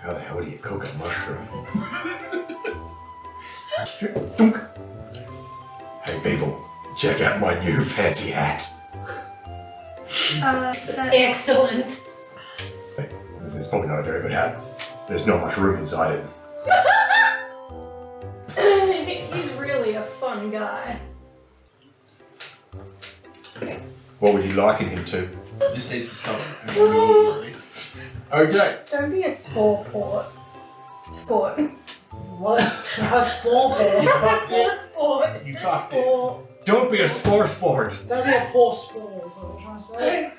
How the hell do you cook a mushroom? Hey people, check out my new fancy hat. Excellent. Hey, this is probably not a very good hat. There's not much room inside it. He's really a fun guy. What would you liken him to? This needs to stop. Okay. Don't be a sport. What? A sport bear? Fucked it. Sport. You fucked it. Don't be a sport. Don't be a poor sport, is what I'm trying to say.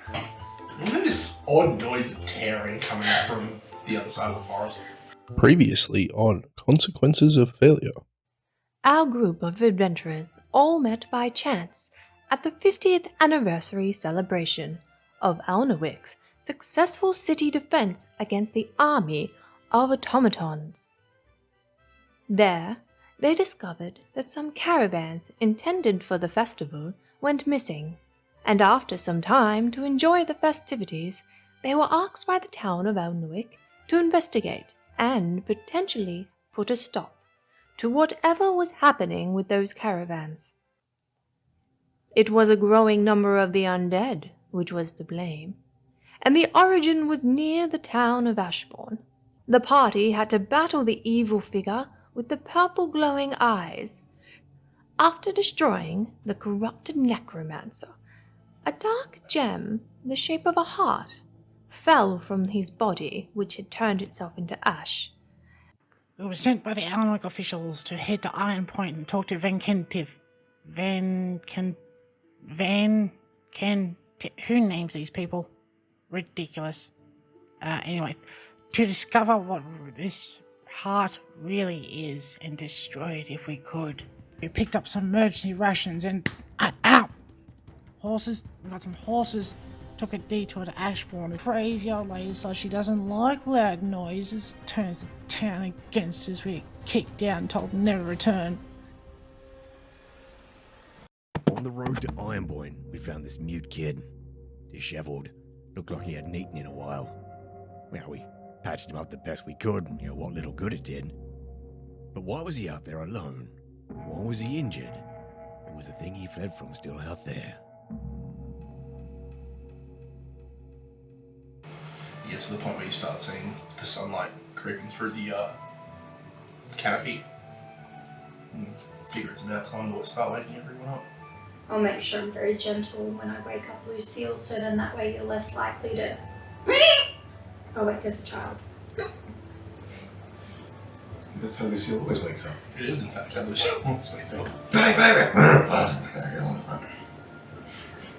Look at this odd noise of tearing coming out from the other side of the forest. Previously on Consequences of Failure. Our group of adventurers all met by chance at the 50th anniversary celebration of Alnawick's successful city defense against the army of automatons. There, they discovered that some caravans intended for the festival went missing, and after some time to enjoy the festivities, they were asked by the town of Alnawick to investigate and potentially put a stop to whatever was happening with those caravans. It was a growing number of the undead which was to blame, and the origin was near the town of Ashbourne. The party had to battle the evil figure with the purple glowing eyes. After destroying the corrupted necromancer, a dark gem in the shape of a heart fell from his body, which had turned itself into ash. We were sent by the Alnwick officials to head to Iron Point and talk to who names these people? Ridiculous. Anyway, to discover what this heart really is and destroy it if we could. We picked up some emergency rations and... ow! Horses. We got some horses. Took a detour to Ashbourne. A crazy old lady decided she doesn't like loud noises. Turns the town against us. We get kicked out and told never return. On the road to Ironboyne, we found this mute kid. Dishevelled. Looked like he hadn't eaten in a while. Well, we patched him up the best we could, what little good it did. But why was he out there alone? Why was he injured? And was the thing he fled from still out there? You get to the point where you start seeing the sunlight creeping through the canopy. And figure it's about time to start waking everyone up. I'll make sure I'm very gentle when I wake up Lucille, so then that way you're less likely to... Oh wait, there's a child. That's how Lucille always wakes up. It is, in fact, how Lucille always wakes up. Baby!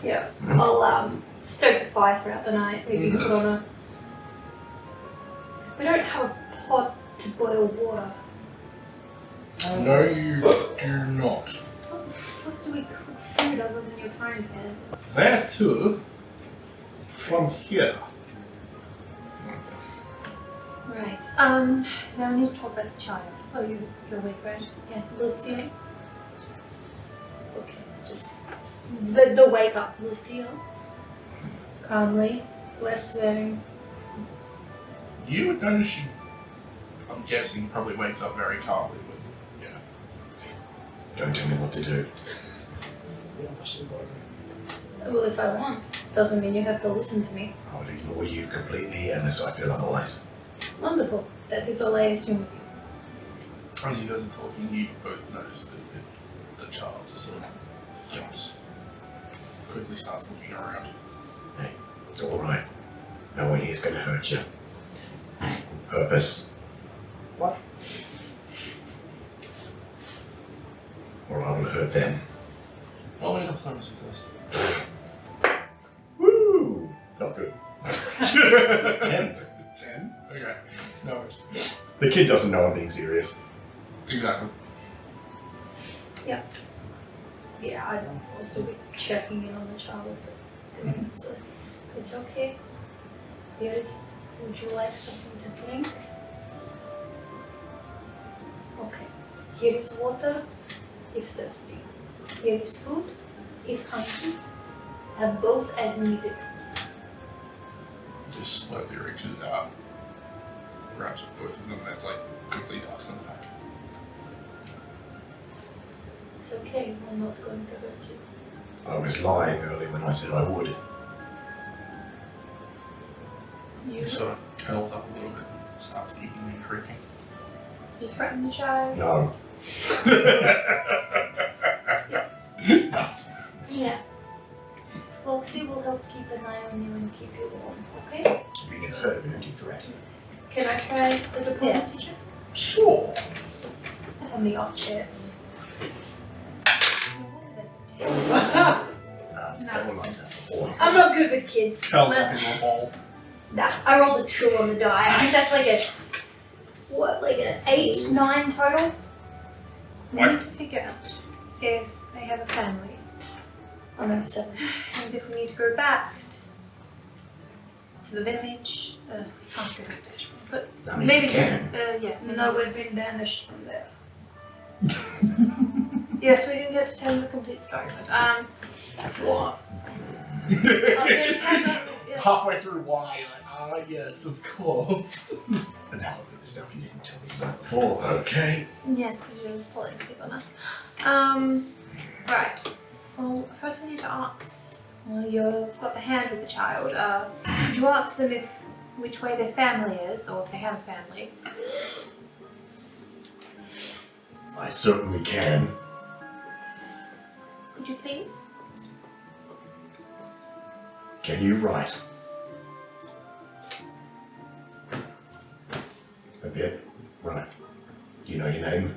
Yeah, I'll stoke the fire throughout the night, maybe in the corner. We don't have a pot to boil water. No, you do not. How the fuck do we cook food other than your frying pan? That too, from here. Right. Now I need to talk about the child. Oh, you're awake, right? Yeah, Lucille. Just the wake up, Lucille. Calmly, less swearing. You would notice she, I'm guessing, probably wakes up very calmly, but yeah. Don't tell me what to do. Well, if I want, doesn't mean you have to listen to me. I'll ignore you completely unless I feel otherwise. Wonderful. That is all I assume of you. As you guys are talking, you both notice that the child just sort of jumps, quickly starts looking around. Hey, it's alright. No one here's gonna hurt you. On purpose. What? Or I will hurt them. Roll me a diplomacy test. Woo! Not good. 10. 10? Okay. No worries. The kid doesn't know I'm being serious. Exactly. Yeah. Yeah, I'd also be checking in on the child, but it's okay. Would you like something to drink? Okay. Here is water, if thirsty. Here is food, if hungry. Have both as needed. Just slowly reaches out, grabs both of them. They're like quickly ducks in the back. It's okay, we're not going to hurt you. I was lying earlier when I said I would. He sort of curls up a little bit and starts eating and drinking. You threaten the child? No. Nice. Yeah. Floxy will help keep an eye on you and keep you warm, okay? We just heard of an empty threat. Can I try the diplomacy check? Sure. On the off chance. I will like that before. I'm not good with kids. Curls up into a ball. Nah, I rolled a 2 on the die. I think that's like an 8, 9 total? We need to figure out if they have a family. Oh no, 7. And if we need to go back to the village. We can't go back to Ashmore, but I mean, maybe you can. yes. No, we've been banished from there. Yes, we didn't get to tell you the complete story, but What? okay, Halfway through why, you're like, yes, of course. And that would be the stuff you didn't tell me about before, okay? yes, because you're pulling sleep on us. Right. Well, first we need to ask. Well, you've got the hand with the child. Could you ask them which way their family is, or if they have a family? I certainly can. Could you please? Can you write? A bit? Right. Do you know your name?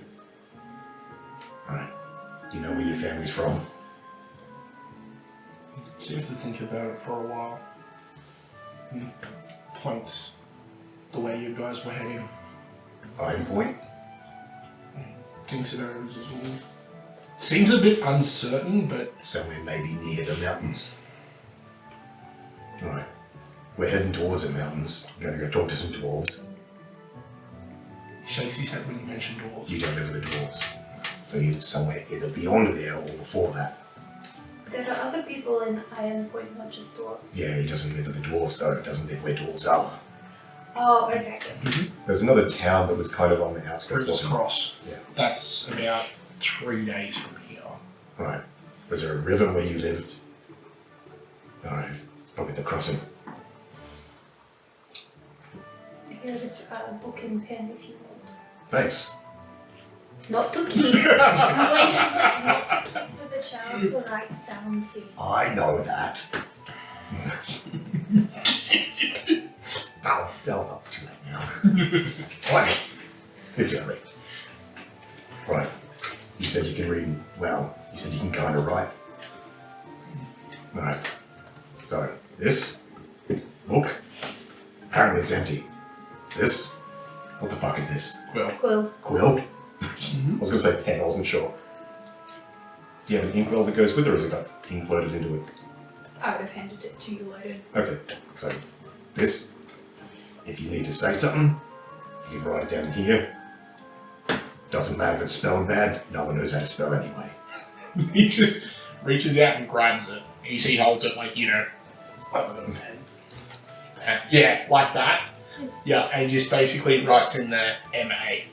Right. Do you know where your family's from? Seems to think about it for a while. And points the way you guys were heading. Fine point. Thinks it over as well. Seems a bit uncertain, but Somewhere maybe near the mountains. Right. We're heading towards the mountains. Gonna go talk to some dwarves. he shakes his head when you mention dwarves. You don't live with the dwarves. So you're somewhere either beyond there or before that. There are other people in Iron Point, not just dwarves. Yeah, he doesn't live with the dwarves though. He doesn't live where dwarves are. Oh, okay. There's another town that was kind of on the outskirts. River's wasn't it? Cross. Yeah. That's about 3 days from here. Right. Was there a river where you lived? No, probably the crossing. Here's a book and pen if you want. Thanks. Not to keep. Wait a second. Not to keep for the child to write down things. I know that. They'll not too late now. What? It's early. Right. You said you can read, well, you said you can kind of write. Right. So, this book, apparently it's empty. This, what the fuck is this? Quill. Quill? I was going to say pen, I wasn't sure. Do you have an inkwell that goes with it, or has it got ink loaded into it? I would have handed it to you later. Okay, so this, if you need to say something, you can write it down here. Doesn't matter if it's spelling bad, no one knows how to spell anyway. He just reaches out and grabs it. And you see he holds it like, like a little pen. Yeah, like that. Yes. Yeah, and he just basically writes in there M.A.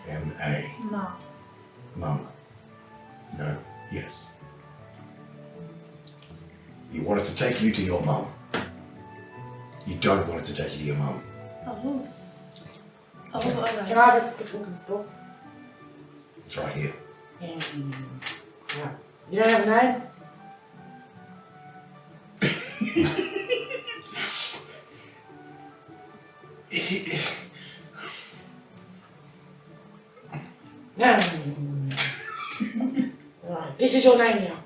M.A. No. Mum. No. Yes. You want us to take you to your mum. You don't want us to take you to your mum. Oh. Oh, alright. Can I have a good look at the book? It's right here. Yeah. You don't have a name? No. Right, this is your name now.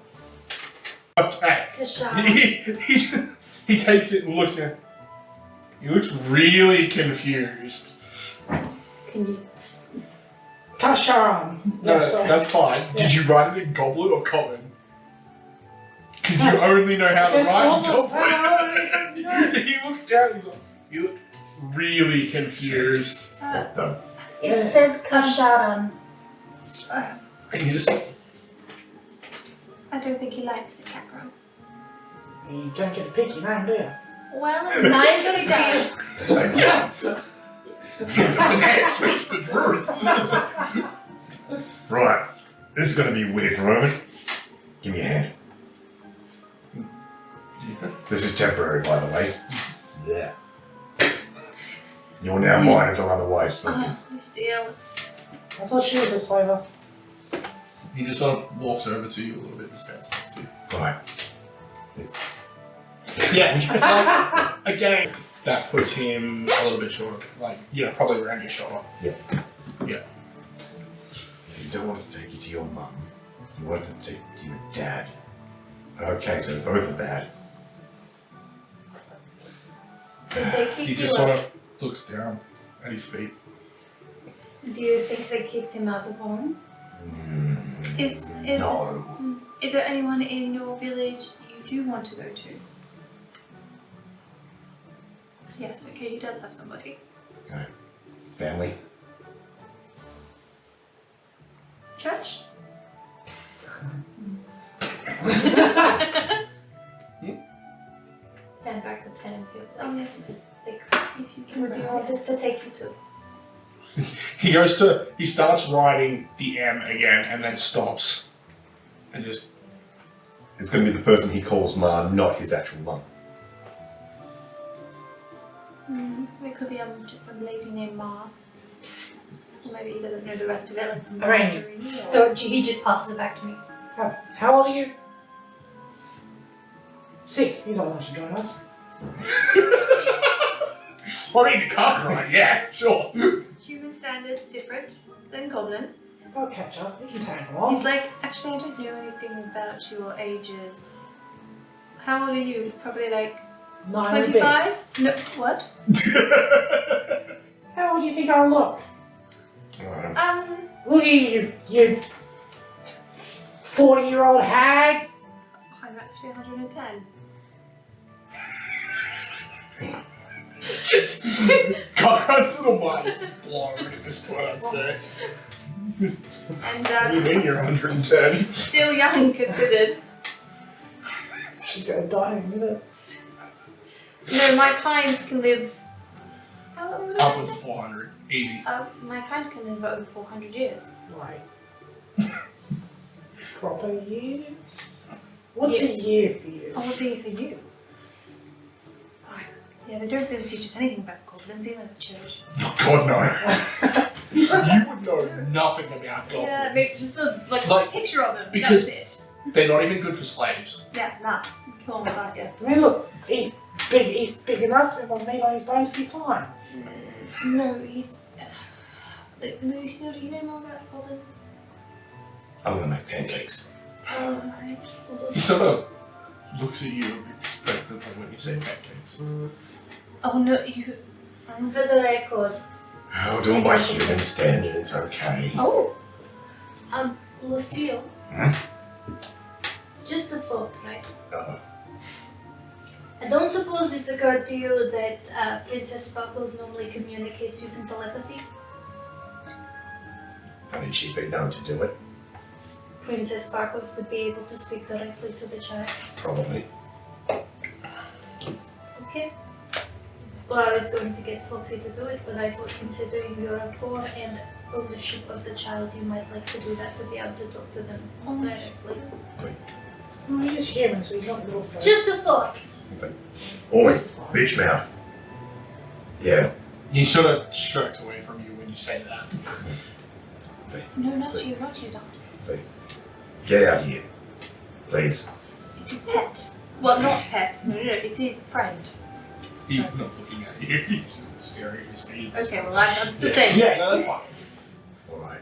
Okay. Kashan. He takes it and looks at it. He looks really confused. Can you... Kak'Kra'Ran. No, sorry. that's fine. Yeah. Did you write it in Goblin or Common? Because you only know how to Yes, write in Goblin. Goblin. He looks down and he's like, you look really confused. The It says Kasharan. And you just... I don't think he likes the Kak'Kra'Ran. You don't get to pick your name, do you? Well, Mine really does. same time. The man speaks the truth. Right. This is going to be weird for a moment. Give me a hand. Yeah. This is temporary, by the way. Yeah. You're now mine until otherwise spoken. Lucille. I thought she was a slaver. He just sort of walks over to you a little bit and stands next to you. Right. Yeah. Again, that puts him a little bit shorter. Like, probably around your shoulder. Yeah. Yeah. You don't want us to take you to your mum. You want us to take you to your dad. Okay, so both are bad. Did they kick He you just out? sort of looks down at his feet. Do you think they kicked him out of home? Is No. is there anyone in your village you do want to go to? Yes, okay, he does have somebody. Alright. Family? Church? Hand back the pen and paper. Oh yes. Like, If you where do you want us to take you to? He starts writing the M again and then stops. And just, It's going to be the person he calls Ma, not his actual mum. There could be just some lady named Ma. Or maybe he doesn't know the rest of it. I mean, So he just passes it back to me. how old are you? 6. You don't want to join us. I mean, Kak'Kra'Ran, yeah, sure. Human standards different than goblin. I'll catch up. We can tag along. He's like, actually I don't know anything about your ages. How old are you? Probably like 9 and a bit. 25? No, what? How old do you think I look? Look at you 40-year-old hag. I'm actually 110. Just, Kak'Kra'Ran's little mind is just blown at this point, I'd say. And What do you mean you're 110? still young considered. She's gonna die in a minute. No, my kind can live. How long was Upwards of 400. Easy. My kind can live over 400 years. Like proper years? What's Yes. a year for you? Oh, what's it for you? Oh, yeah, they don't really teach us anything about goblins either at church. Oh, God, no. You would know nothing about goblins. Yeah, maybe just like Like, a picture of them. because- That's it. They're not even good for slaves. Yeah, nah. Kill them without you. I mean, look, he's big enough, and meat on his bones to be fine. No, he's. Lucille, do you know more about goblins? I'm going to make pancakes. Alright. He sort of looks at you expectantly when you say pancakes. Oh no, you. For the record, I'll do my human standards, okay? Oh! Lucille. Hmm? Just a thought, right? Uh, I don't suppose it's occurred to you that Princess Sparkles normally communicates using telepathy? I mean, she's been known to do it, Princess Sparkles would be able to speak directly to the child. probably. Okay. Well, I was going to get Foxy to do it, but I thought considering your rapport and ownership of the child, you might like to do that to be able to talk to them directly. Well, he is human, so he's not a little folk. Just a thought. It's like, always bitch mouth. Yeah. He sort of shirks away from you when you say that. Say, No, not So- you, not you, Doctor. say, get out of here, please. It's his pet. Well, not pet. No, it's his friend. He's not looking at you, he's just staring at his feet. Okay, well, I'm still Yeah, taking yeah, no, that's fine. All right.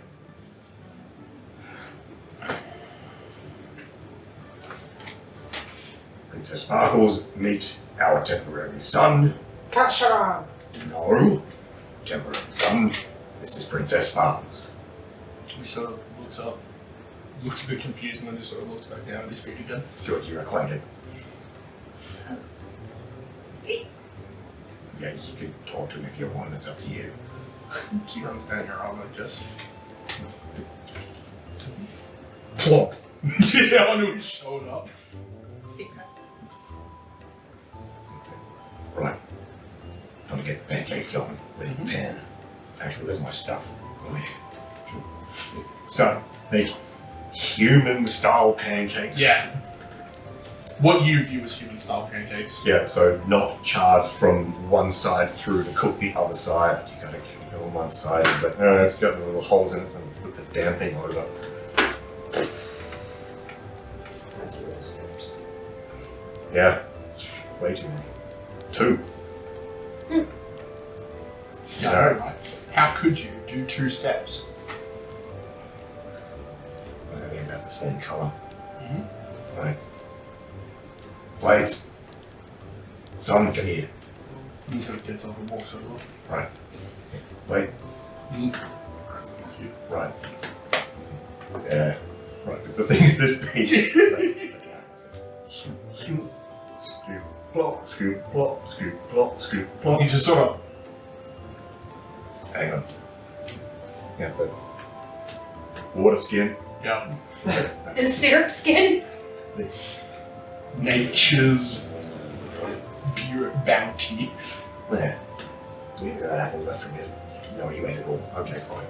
Princess Sparkles, meet our temporary son. Kak'Kra'Ran. No. Temporary son. This is Princess Sparkles. He sort of looks up, looks a bit confused, and then just sort of looks back down at his feet again. Good, you're acquainted. Wait. Yeah, you could talk to him if you want, that's up to you. She runs down your arm like just plop. Yeah, onto his shoulder. Right. Time to get the pancakes going. Where's the pan? Actually, where's my stuff? Oh, yeah. Start make human-style pancakes. Yeah. What you view as human-style pancakes. Yeah, so not charred from one side through to cook the other side. You gotta go on one side. But no, it's got little holes in it and put the damn thing over. That's real steps. Yeah, it's way too many. 2. Yeah, I know, right? How could you do 2 steps? They're about the same colour. Mm-hmm. Right. Blades. Son, come here. He sort of gets up and walks over. Right. Blade. Off you. Right. Yeah. Right. The thing is this big. Scoop, plop, scoop, plop, scoop, plop, scoop, plop. He just sort of. Hang on. You have the water skin. Yeah. And syrup skin. Nature's bounty. There. We got that apple left from here. No, you ate it all. Okay, fine.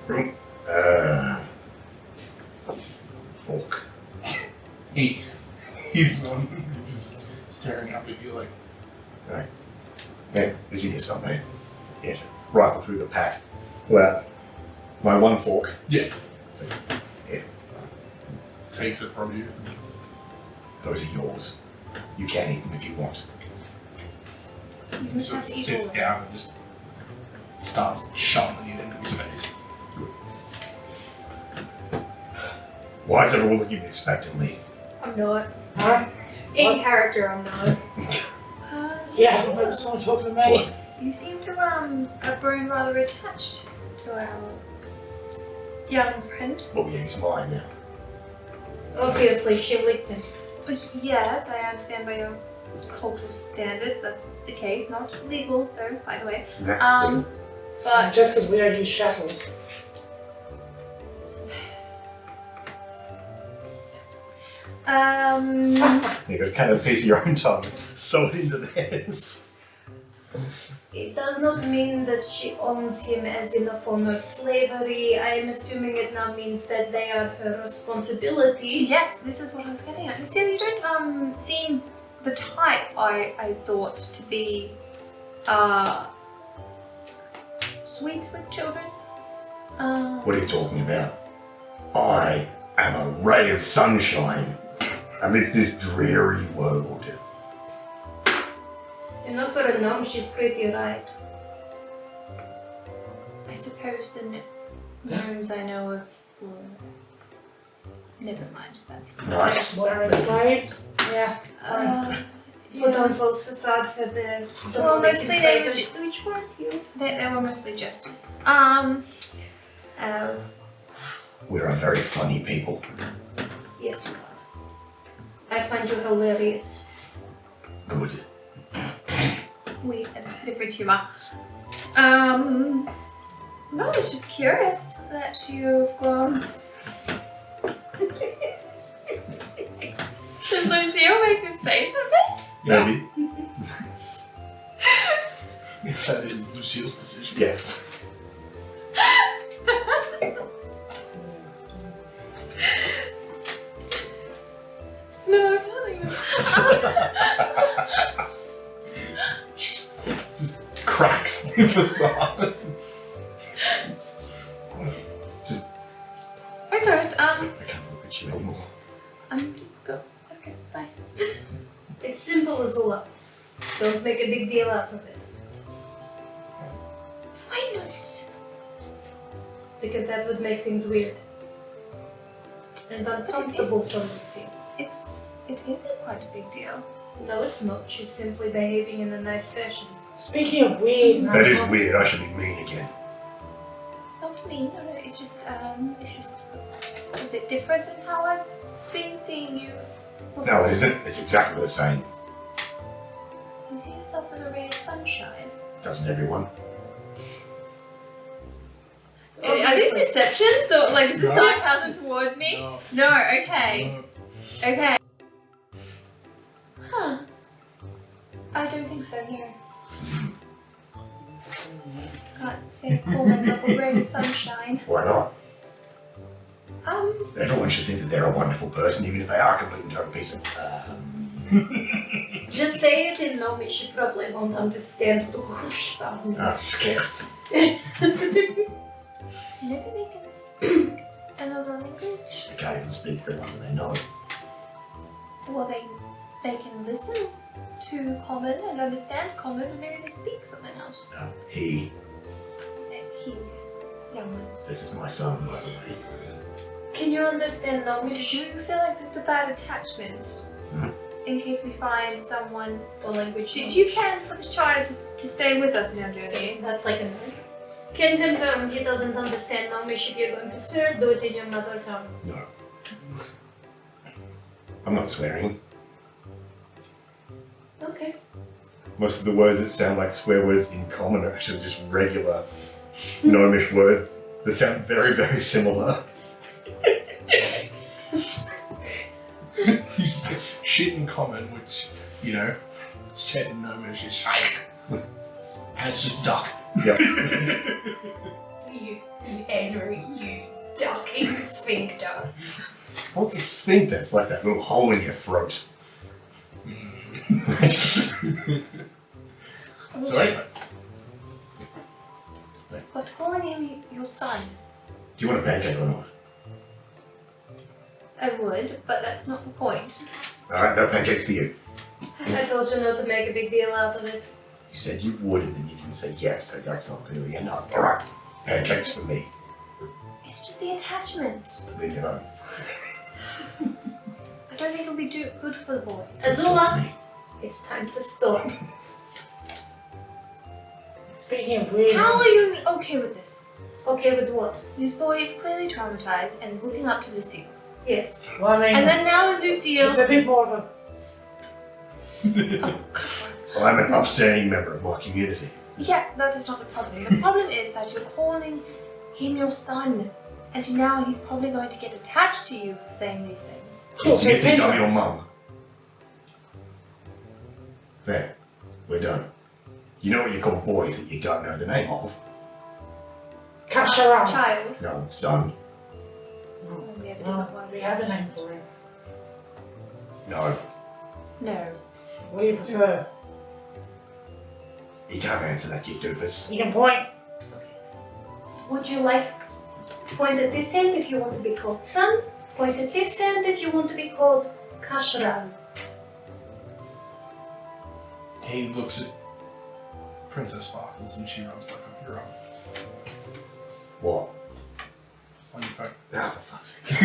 Boom. Fork. He's just staring up at you like. Right. Hey, is in here somewhere? Yeah. Rifle through the pack. Pull out my one fork. Yeah. Yeah. Takes it from you. Those are yours. You can eat them if you want. He sort of sits down and just starts shoveling it into his face. Why is everyone looking expectantly? I'm not. Huh? In character, I'm not. Yeah, I remember someone talking to me. What? You seem to have grown rather attached to our young friend. Oh yeah, he's mine now. Obviously, she licked him. Yes, I understand by your cultural standards that's the case. Not legal, though, by the way. But Just because we don't use shackles. You gotta cut a piece of your own tongue, sew it into theirs. It does not mean that she owns him as in a form of slavery. I am assuming it now means that they are her responsibility. yes, this is what I was getting at. Lucille, you don't seem the type I thought to be sweet with children. What are you talking about? I am a ray of sunshine amidst this dreary world. Enough for a gnome, she's pretty right. I suppose the gnomes I know of were... Never mind, that's... Nice. What are enslaved? Yeah. Put on false facade for the Well, mostly they were... enslavers. Which weren't you? They were mostly jesters. We're a very funny people. Yes, you are. I find you hilarious. Good. We have a different humor. No, I was just curious that you've grown. Does Lucille make this face at me? Maybe. If that is Lucille's decision. Yes. No, I can't even. Just cracks the facade. I don't. I can't look at you anymore. I'm just go. Okay, bye. It's simple, Azula. Don't make a big deal out of it. Why not? Because that would make things weird. And uncomfortable for Lucille. It isn't quite a big deal. No, it's not. She's simply behaving in a nice fashion. Speaking of weird, That is weird. I should be mean again. Not me. No. It's just a bit different than how I've been seeing you. Before. No, it isn't. It's exactly the same. You see yourself as a ray of sunshine. Doesn't everyone? Are these deceptions or like is this No. sarcasm towards me? No. Okay. Okay. Huh. I don't think so. Here. Can't say call myself a ray of sunshine. Why not? Um, Everyone should think that they're a wonderful person, even if they are a complete and total piece of... Just say it in Gnomish, you probably won't understand the whoosh That's scared. maybe they can speak another language. They can't even speak the one they know. Well, they can listen to common and understand common, and maybe they speak something else. He, He is young one. this is my son, by the way. Can you understand Did Gnomish? you feel like that's a bad attachment? Hmm? In case we find someone. The language. Did you plan for this child to stay with us in our journey? That's like a note. Can confirm he doesn't understand Gnomish. If you're going to swear, do it in your mother tongue. No. I'm not swearing. Okay. Most of the words that sound like swear words in common are actually just regular Gnomish words that sound very, very similar. Shit in common, which, you know, said in Gnomish is shake. And it's just duck. Yep. You angry, you ducking sphincter. What's a sphincter? It's like that little hole in your throat. So anyway, But calling him your son, Do you want a pancake or not? I would, but that's not the point. Alright, no pancakes for you. I told you not to make a big deal out of it. You said you would and then you didn't say yes, so that's not really a no. Alright, pancakes for me. It's just the attachment. Leave it alone. I don't think it'll be good for the boy. Azula, it's time to stop. Speaking of weird, How are you okay with this? Okay with what? This boy is clearly traumatized and is looking up to Lucille. Yes. well, I mean, And then now with Lucille. it's a bit more of a. Well, I'm an upstanding member of my community. Yes, that is not the problem. The problem is that you're calling him your son, and now he's probably going to get attached to you for saying these things. Cool, Do so you think I'm pancakes. your mum? There, we're done. You know what you call boys that you don't know the name of? Kak'Kra'Ran. Child. No, son. We have a Well, different one. we have a name for him. No, No. What do you prefer? he can't answer that, you doofus. You can point. Would you like point at this end if you want to be called son? Point at this end if you want to be called Kak'Kra'Ran. he looks at Princess Sparkles and she runs back up your arm What? on your phone. Ah, for fuck's sake.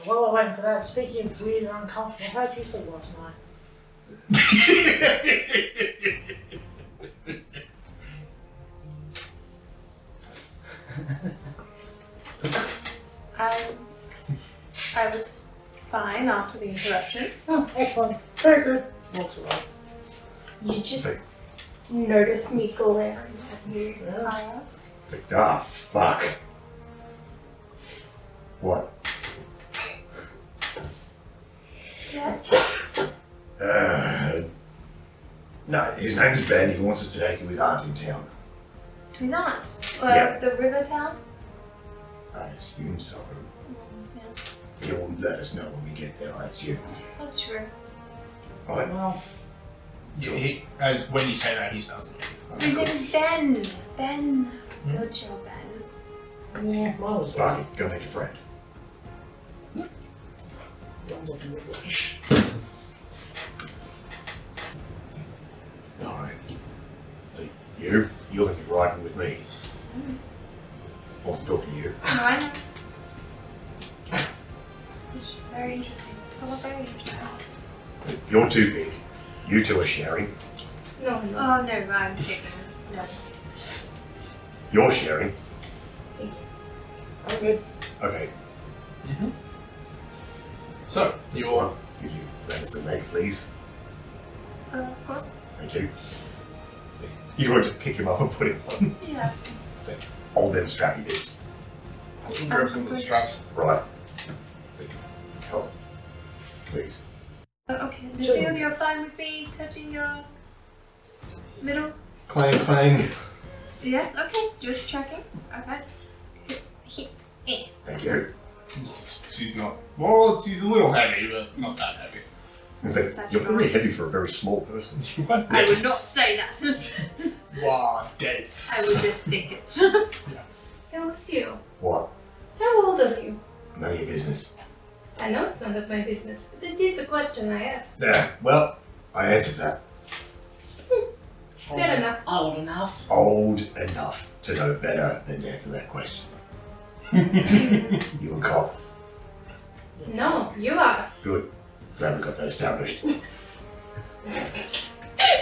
While we're waiting for that, speaking of weird and uncomfortable, how did you sleep last night? I was fine after the interruption. Oh, excellent. Very good. Walks away. You just notice me glaring at you. Yeah. It's like, ah, fuck. What? Yes. No, his name's Ben. He wants us to take him with aunt in town. To his aunt. Yeah. The river town. I assume so. Yes. He will let us know when we get there, I assume. That's true. Right. Well, Yeah, as when you say that, he starts looking. His name is Ben. Ben. Good job, Ben. yeah, mine was Sparky, go make a friend. One's looking good. Alright. So, you're gonna be riding with me. Wasn't talking to you. No, I know. It's just very interesting. It's all very interesting. You're too big. You two are sharing. No, no. Oh no, I'm taking no. You're sharing. I'm good. Okay. So, you're Well, could you let us a leg, please? Of course. Thank you. So, you want to just pick him up and put him on. Yeah. So, hold them strappy bits. grab some of the straps. Right. So, help. Please. Okay. Lucille, you're fine with me touching your Middle? Clang, clang. Yes, okay. Just checking. Okay. Thank you. She's not. Well, she's a little heavy, but not that heavy. It's like, you're very heavy for a very small person. I would not say that. Wow, dense. I would just think it. Hey, Lucille, What? how old are you? None of your business. I know it's none of my business, but it is the question I asked. Yeah, well, I answered that. Fair enough. Old enough. Old enough to know better than to answer that question. You a cop? No, you are. Good. Glad we got that established.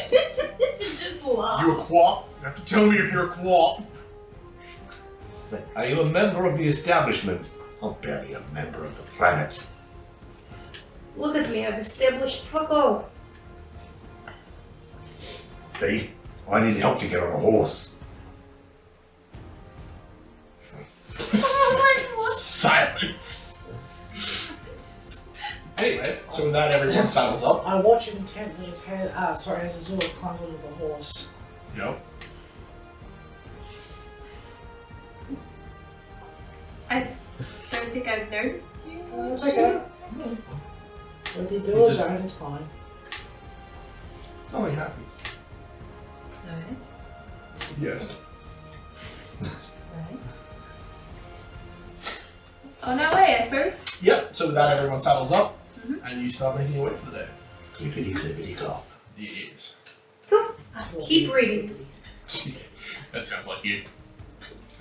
Just laugh. You a quap? You have to tell me if you're a quap. It's like, are you a member of the establishment? I'm barely a member of the planet. Look at me, I've established fuck all. See? I need help to get on a horse. Silence. Anyway, so with that, everyone saddles up. I watch him intently as Azula climbs onto the horse. Yep. I don't think I've noticed you. It's okay. Whether you do You or just- don't, it's fine. Nothing happens. Alright. Yes. Right. On our way, I suppose. Yep, so with that, everyone saddles up, and you start making your way for the day. Clippity clippity clop. Yes. Keep reading. That sounds like you.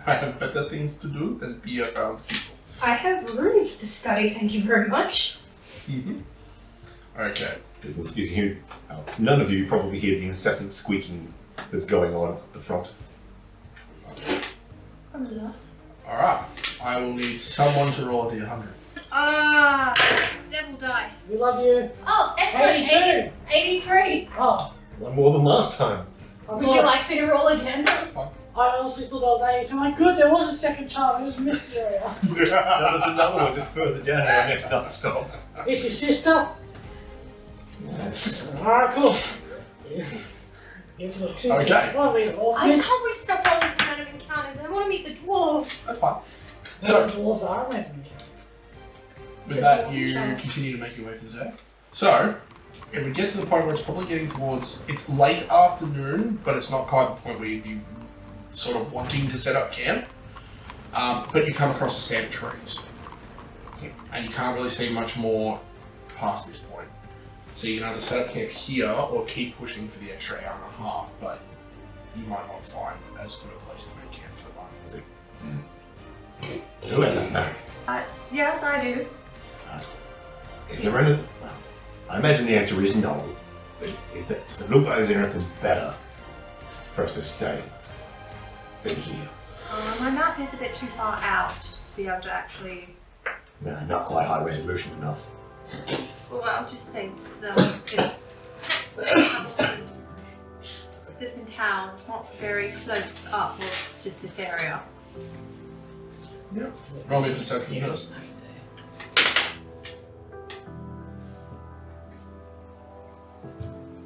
I have better things to do than be around people. I have runes to study, thank you very much. Okay. Business, you hear, none of you probably hear the incessant squeaking that's going on at the front. Alright. I will need someone to roll a d100. Devil dice. We love you. Oh, excellent. 82. 83. Oh, One more than last time. I Would you thought- like me to roll again? That's fine. I honestly thought I was 82. My good, there was a second child. I just missed the area. No, there's another one just further down in our next stop. Is your sister? Alright, cool. Guess we're two Okay. kids. Well, we're I orphanage. can't we stop rolling for random encounters? I want to meet the dwarves. That's fine. The So, dwarves are random encounters. with that, you continue to make your way for the day. So, if we get to the point where it's probably getting towards, it's late afternoon, but it's not quite the point where you'd be sort of wanting to set up camp. But you come across a stand of trees. And you can't really see much more past this point. So you can either set up camp here or keep pushing for the extra hour and a half, but you might not find as good a place to make camp for one. Who had that map? Yes, I do. Is there anything? Well, I imagine the answer is no. But does it look like there's anything better for us to stay than here? My map is a bit too far out to be able to actually. Not quite high resolution enough. Well, I'll just say different towns. It's not very close up with just this area. Yeah. Roll me a perception first.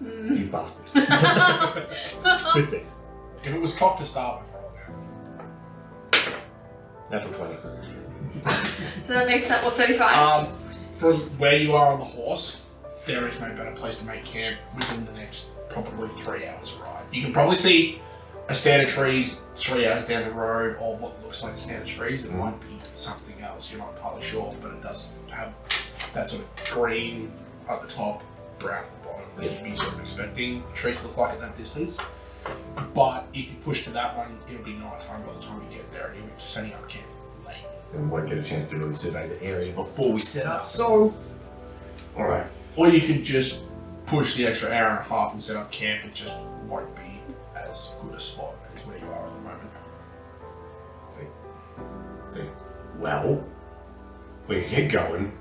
You bastard. 15. If it was cocked to start with, probably. Natural 20. So that makes that 35. From where you are on the horse, there is no better place to make camp within the next probably 3 hours ride. You can probably see a stand of trees 3 hours down the road, or what looks like a stand of trees. It might be something else, you're not entirely sure, but it does have that sort of green at the top, brown at the bottom that you'd be sort of expecting trees to look like at that distance. But if you push to that one, it'll be night time by the time you get there, and you'll be just setting up camp late. And we won't get a chance to really survey the area before we set up, so... Alright. Or you could just push the extra hour and a half and set up camp. It just won't be as good a spot as where you are at the moment. See, well, we can get going.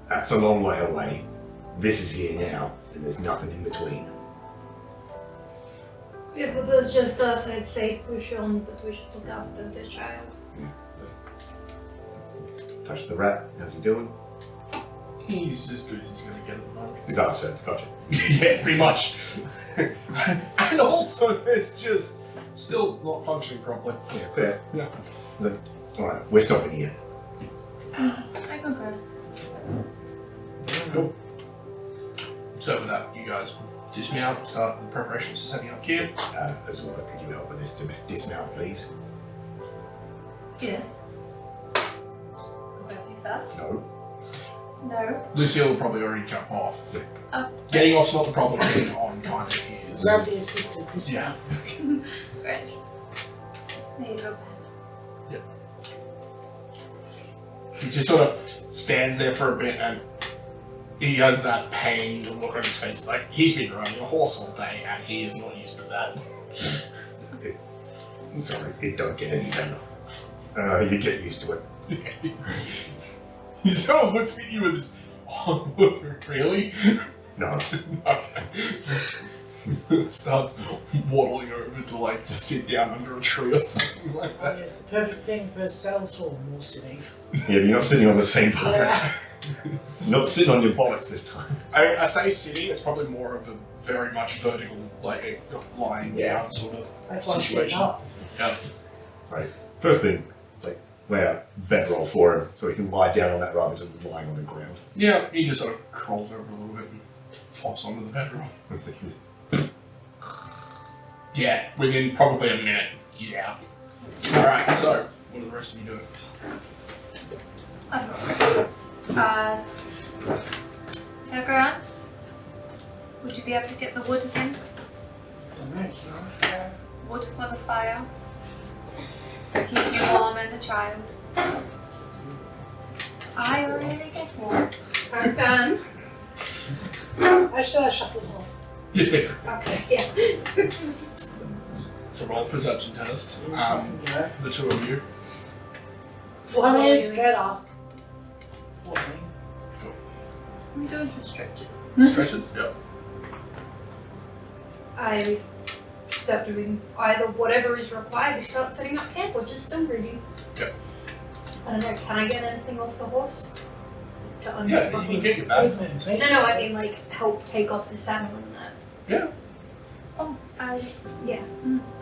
That's a long way away. This is here now, and there's nothing in between. If it was just us, I'd say push on, but we should look after the child. Touch the rat. How's he doing? He's as good as he's going to get at the moment. His arse hurts, gotcha. Yeah, pretty much. And also, it's just still not functioning properly. Yeah, fair. Yeah. He's like, alright, we're stopping here. I concur. Cool. So with that, you guys dismount, start the preparations for setting up camp. Azula, could you help with this dismount, please? Yes. Will you first? No. No. Lucille will probably already jump off. Oh. Getting off's not the problem, getting on kind of is. Grab the assistant dismount. Right. There you go. He just sort of stands there for a bit and he has that pained look on his face. Like, he's been riding a horse all day and he is not used to that. Sorry, it don't get any better. You get used to it. He sort of looks at you with this, oh, really? No. Starts waddling over to like sit down under a tree or something like Oh, that. yes, the perfect thing for sellsword war sitting. Yeah, but you're not sitting on the same part. Yeah. Not sitting on your bollocks this time. I mean, I say sitting, it's probably more of a very much vertical, like a lying down sort of That's why I'm sitting situation. up. Yeah. Sorry. First thing, it's like lay a bedroll for him so he can lie down on that rather than lying on the ground. Yeah, he just sort of crawls over a little bit and flops onto the bedroll. Yeah, within probably a minute, he's out. Alright, so, what are the rest of you doing? Kak'Kra'Ran, would you be able to get the wood again? Don't know, so, Wood for the fire. Keep you warm and the child. I already get warm. I'm done. Actually, I shuffled off. Yeah. Okay, yeah. So roll a perception test. Yeah. The two of you. Well, I mean, it's better. For me. I'm doing some stretches. Stretches? Yep. I start doing either whatever is required to start setting up camp or just still reading. Yep. I don't know, can I get anything off the horse? To Yeah, you can get your bags off. Movement, No, I mean like help take off the saddle and that. Yeah. Oh, I just. Yeah.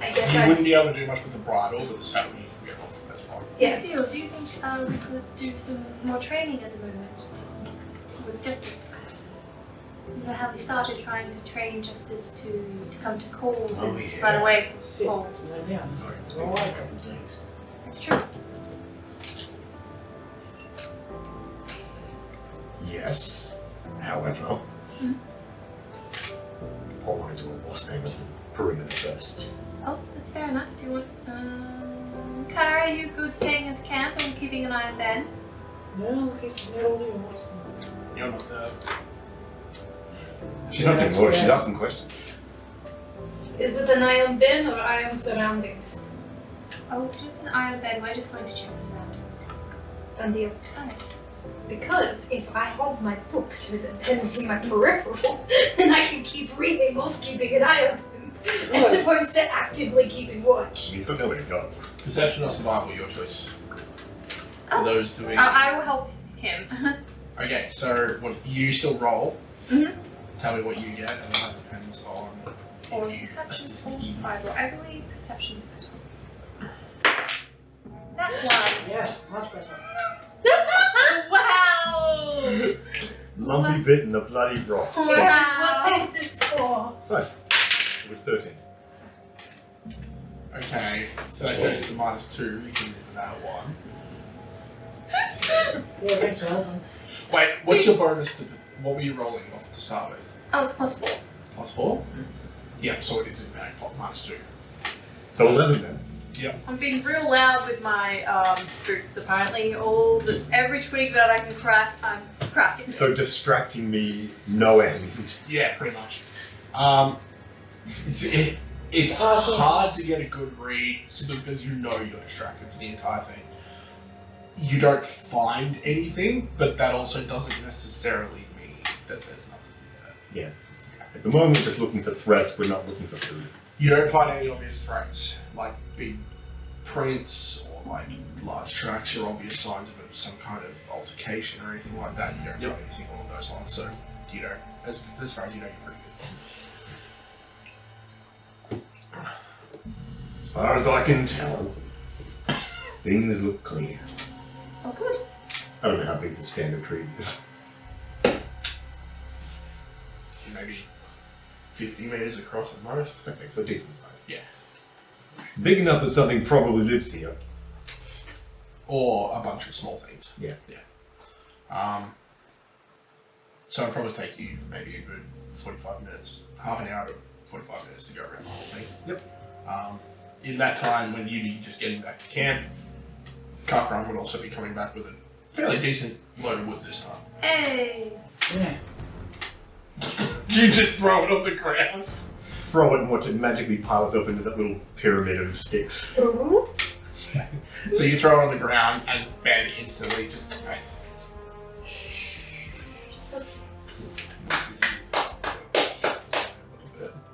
I guess You I. wouldn't be able to do much with the bridle, but the saddle you can get off. That's fine. Yeah. Lucille, do you think we could do some more training at the moment with Justice? You know how we started trying to train Justice to come to calls and run away from Sit. calls. Lay down. It's been a couple of days. That's true. Yes. However, I wanted to boss name of the perimeter first. Oh, that's fair enough. Do you want? Kara, are you good staying at camp and keeping an eye on Ben? No, look, he's made all the orders. You're not there. She's not getting orders, she's asking questions. Is it an eye on Ben or eye on surroundings? Oh, just an eye on Ben. We're just going to check the surroundings. Done deal. Alright. Because if I hold my books with a pens in my peripheral, then I can keep reading whilst keeping an eye on him, as opposed to actively keeping watch. He's got nowhere to go. Perception or survival, your choice. For Oh. those doing. I will help him. Okay, so what you still roll. Mhm. Tell me what you get, and that depends on Or if you perception assist or him. survival. I believe perception is better. That's one. Yes, much better. Wow! Lumpy bit in the bloody rock. This is what this is for. Right. It was 13. Okay, so that goes to -2. We can live with that one. Yeah, thanks for helping. Wait, what's your bonus to? What were you rolling off to start with? Oh, it's +4. +4? Yeah, so it is in fact -2. So 11 then. I'm being real loud with my boots. Apparently, every twig that I can crack, I'm cracking. So distracting me no end. Yeah, pretty much. It's hard to get a good read simply because you know you're distracted for the entire thing. You don't find anything, but that also doesn't necessarily mean that there's nothing there. Yeah. At the moment, we're just looking for threats, we're not looking for food. You don't find any obvious threats, like big prints or like large tracks or obvious signs of some kind of altercation or anything like that. You don't find anything along those lines. So you know, as far as you know, you're pretty good. As far as I can tell, things look clear. Oh, good. I don't know how big the stand of trees is. Maybe 50 meters across at most. Okay, so decent size. Yeah. Big enough that something probably lives here. Or a bunch of small things. Yeah. So it'll probably take you maybe a good 45 minutes, half an hour to 45 minutes to go around the whole thing. Yep. In that time, when you'd be just getting back to camp, Kak'Kra'Ran would also be coming back with a fairly decent load of wood this time. Hey! Yeah. You just throw it on the ground. Throw it and watch it magically pile itself into that little pyramid of sticks. So you throw it on the ground and Ben instantly just...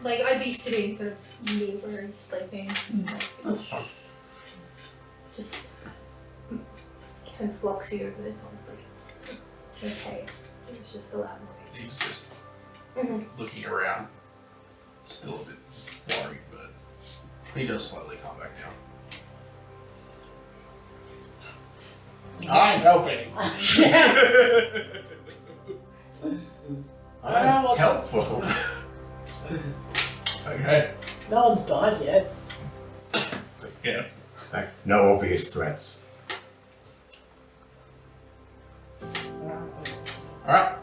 Like, I'd be sitting sort of near where he's sleeping. That's fun. Just sort of flocks you over the top. Like, it's okay. It's just a loud noise. He's just looking around. Still a bit worried, but he does slowly calm back down. I'm helping. I'm helpful. Okay. No one's died yet. Yeah. No obvious threats. Alright.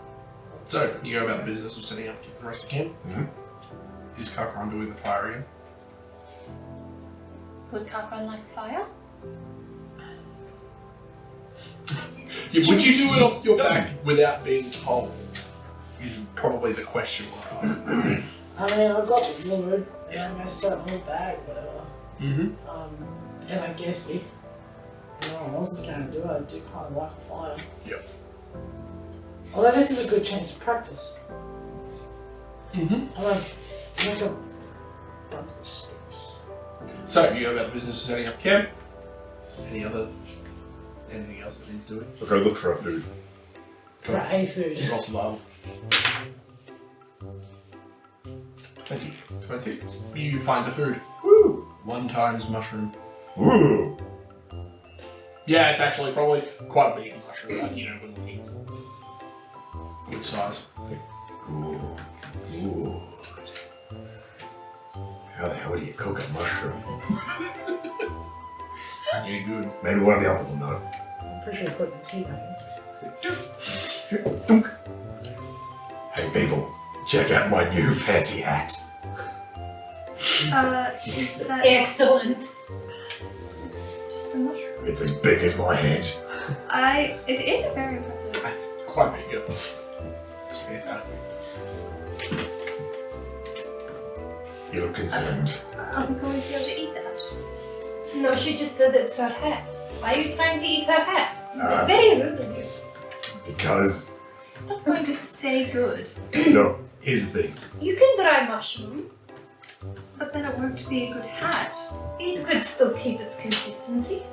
So, you go about the business of setting up the rest of camp. Mm-hmm. Is Kak'Kra'Ran doing the fire again? Would Kak'Kra'Ran like fire? Yeah, would you do it off your back without being told? Is probably the question we're asking. I mean, I've got the wood, and I'm gonna set up my bag, whatever. Mm-hmm. And I guess if no one else is gonna do it, I do kind of like a fire. Yep. Although this is a good chance to practice. Mm-hmm. I'm gonna make a bunch of sticks. So, you go about the business of setting up camp. Anything else that he's doing? We'll go look for our food. For a food. Roll survival. 20. You find the food. Woo! 1 times mushroom. Ooh! Yeah, it's actually probably quite a big mushroom, but you know, we're looking good size. Good. Good. How the hell do you cook a mushroom? Yeah, good. Maybe one of the others will know. I'm pretty sure I put in tea back Dunk. Hey people, check out my new fancy hat. Excellent. Just a mushroom. It's as big as my head. It is very impressive. Quite big, yeah. It's fantastic. You look concerned. Are we going to be able to eat that? No, she just said it's her hat. Why are you trying to eat her hat? It's very rude of you. Because, It's not going to stay good. no, here's the thing. You can dry mushroom. But then it won't be a good hat. It could still keep its consistency.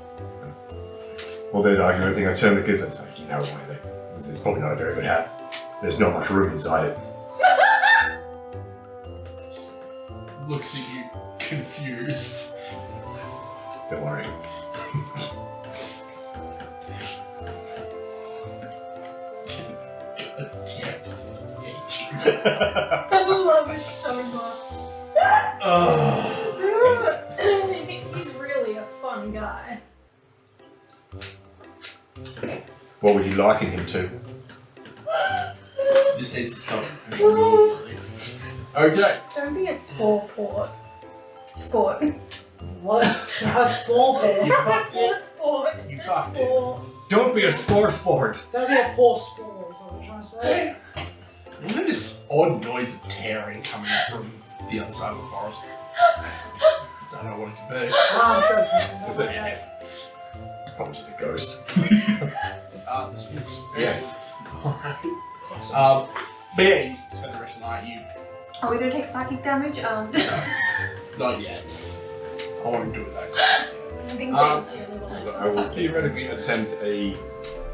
Well, they'd argue everything I turned the kids. I was like, you know why? This is probably not a very good hat. There's not much room inside it. Looks at you confused. Don't worry. I love it so much. He's really a fun guy. What would you liken him to? This needs to stop. Okay. Don't be a sport. What? A small bear. Poor sport. You A fucked it. sport. Don't be a sport. Don't be a poor sport, is what I'm trying to say. You hear this odd noise of tearing coming from the other side of the forest. Don't know what it could be. I'm sure it's Is not. it? Probably just a ghost. The spooks. Yes. Alright. But yeah, you spend the rest of the night. Are we going to take psychic damage? Not yet. I want to do it that quick. I think James here So I will theoretically attempt a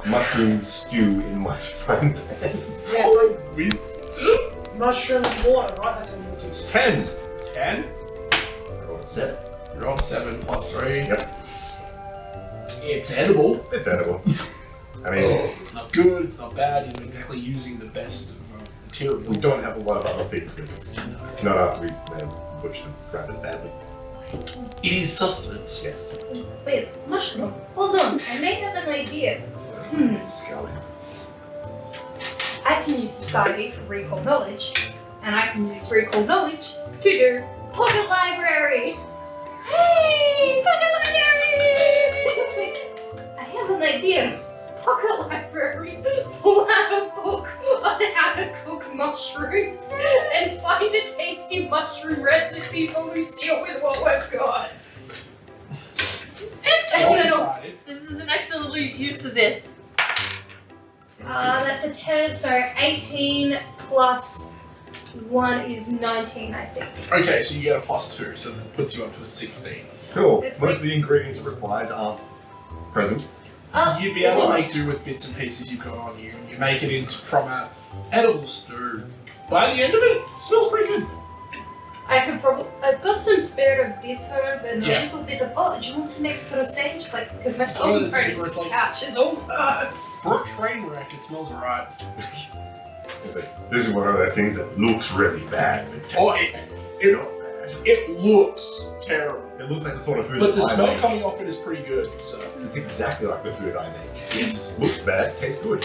mushroom stew in my frying pan. Yeah, it's Wisdom? like mushroom water, right? That's what you do. 10! 10. I rolled a 7. You're on 7 plus 3. Yep. It's edible. It's edible. I mean, It's not good, it's not bad, you're not exactly using the best materials. we don't have a lot of other things with us. Not after we butchered and crafted badly. It is sustenance. Yes. Wait, mushroom. Hold on, I may have an idea. Scully. I can use society for recall knowledge, and I can use recall knowledge to do pocket library. Hey, pocket library! I have an idea. Pocket library. Pull out a book on how to cook mushrooms and find a tasty mushroom recipe for Lucille with what we've got. Well decided. This is an excellent use of this. That's a 10, so 18 plus 1 is 19, I think. Okay, so you get a plus 2, so that puts you up to a 16. Cool. It's Most like- of the ingredients it requires aren't present. You'd be able to make do with bits and pieces you've got on you, and you make it into from a edible stew. By the end of it, it smells pretty good. I could probably. I've got some spare of this herb and Yeah. a little bit of. Oh, do you want some extra sage? Like, because my one of stomach those things where it's like- couch is all herbs. For a train wreck, it smells alright. It's like, this is one of those things that looks really bad, but tastes Oh, it, not bad. it looks terrible. It looks like the sort of food But the that I smell make. coming off it is pretty good, so. It's exactly like the food I make. It looks bad, tastes good.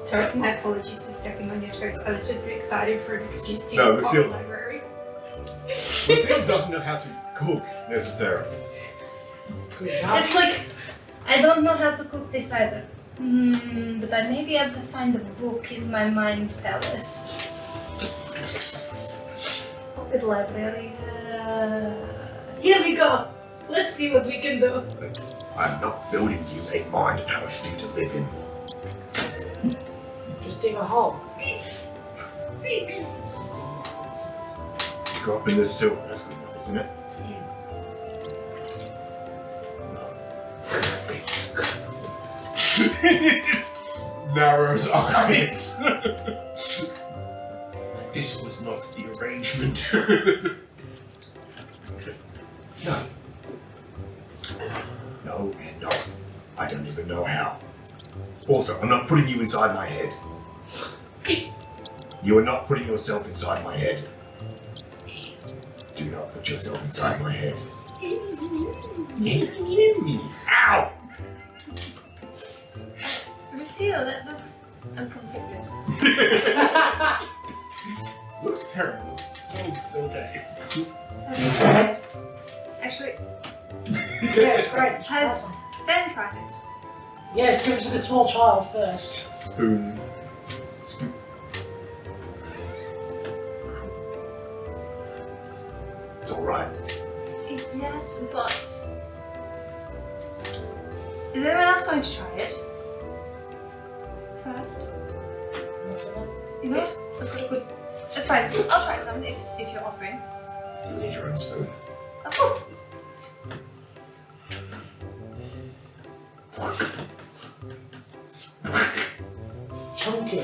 Sorry, my apologies for stepping on your toes. I was just excited for an excuse to No, use the Lucille. pocket library. Lucille doesn't know how to cook necessarily. It's like I don't know how to cook this either. But I may be able to find a book in my mind palace. Pocket library. Here we go. Let's see what we can do. I'm not building you a mind palace for you to live in. Just dig a hole. You go up in the sewer, that's good enough, isn't it? It just narrows eyes. This was not the arrangement. No. No and no. I don't even know how. Also, I'm not putting you inside my head. You are not putting yourself inside my head. Do not put yourself inside my head. Ow! Lucille, that looks unconflicted. Looks terrible. Smells okay. Have you tried it? Actually, Yeah, it's great. It's Has- awesome. Ben tried it. Yes, give it to the small child first. Spoon. Scoop. It's alright. Yes, but is anyone else going to try it first? What's in it? You know what? I've got a good. That's fine. I'll try some if you're offering. You need your own spoon. Of course. Chunky.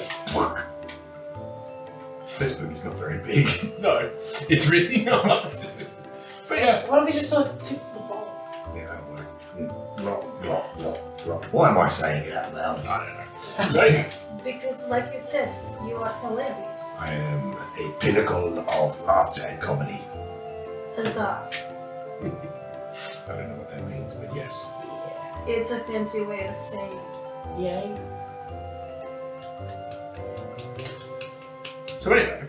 This spoon is not very big. No, it's really not. But yeah, What if we just sort of tip the bowl? Yeah, that'll work. Blah, blah, blah, blah. Why am I saying it out loud? I don't know. So, Because, like you said, you are hilarious. I am a pinnacle of laughter and comedy. Huzzah. I don't know what that means, but yes. It's a fancy way of saying Yay. so anyway,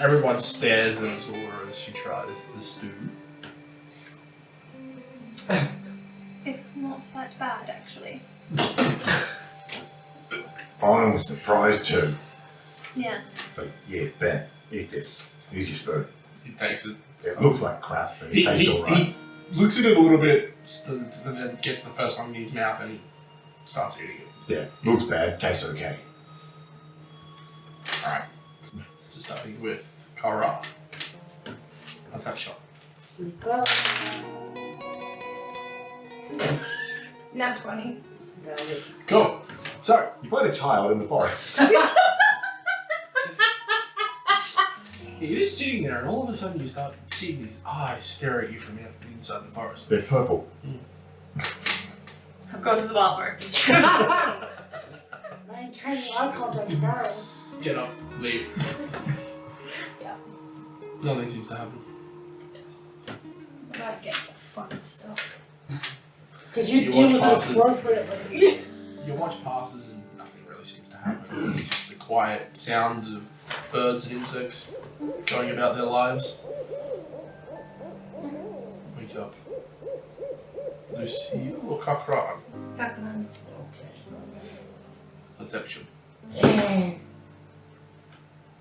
everyone stares at Azula as she tries the stew. It's not that bad, actually. I was surprised too. Yes. Like, yeah, Ben, eat this. Use your spoon. He takes it. It looks like crap, but it tastes alright. He looks at it a little bit, and then gets the first one in his mouth and he starts eating it. Yeah, looks bad, tastes okay. Alright. So starting with Kara. How's that shot? Sleep well. Nat 20. Valid. Cool. So, You find a child in the forest. you're just sitting there, and all of a sudden you start seeing these eyes stare at you from inside the forest. They're purple. I've gone to the bathroom. Maintain eye contact with Barrel. Get up, leave. Yeah. Nothing seems to happen. Gotta get the fun stuff. Because you You deal watch with it passes. appropriately. Your watch passes and nothing really seems to happen. It's just the quiet sounds of birds and insects going about their lives. Wake up. Lucille or Kak'Kra'Ran? Kak'Kra'Ran. Perception.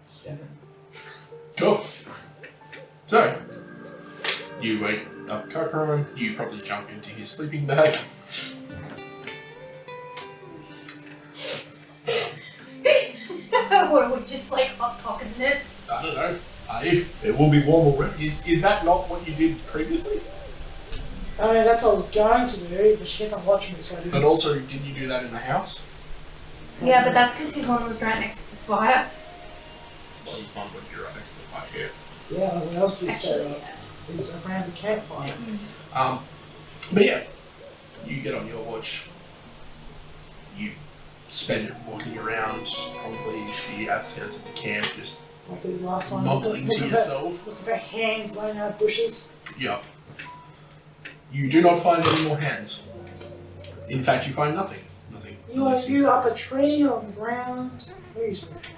7. Cool. So, you wake up Kak'Kra'Ran, you probably jump into his sleeping bag. Or are we just like hot pocketing it? I don't know. Are you? It will be warm already. Is that not what you did previously? I mean, that's what I was going to do, but she kept on watching me, so I But didn't. also, did you do that in the house? Yeah, but that's because his one was right next to the fire. Well, his mum would be right next to the fire here. Yeah, like, what else do you say? Actually, Like, it's around the campfire. But yeah, you get on your watch. You spend it walking around, probably the outskirts of the camp, just Like the last time. mumbling Look to at yourself. Look for hands laying out bushes. Yeah. You do not find any more hands. In fact, you find nothing. Nothing. You up a tree or on the ground? Where are you sleeping?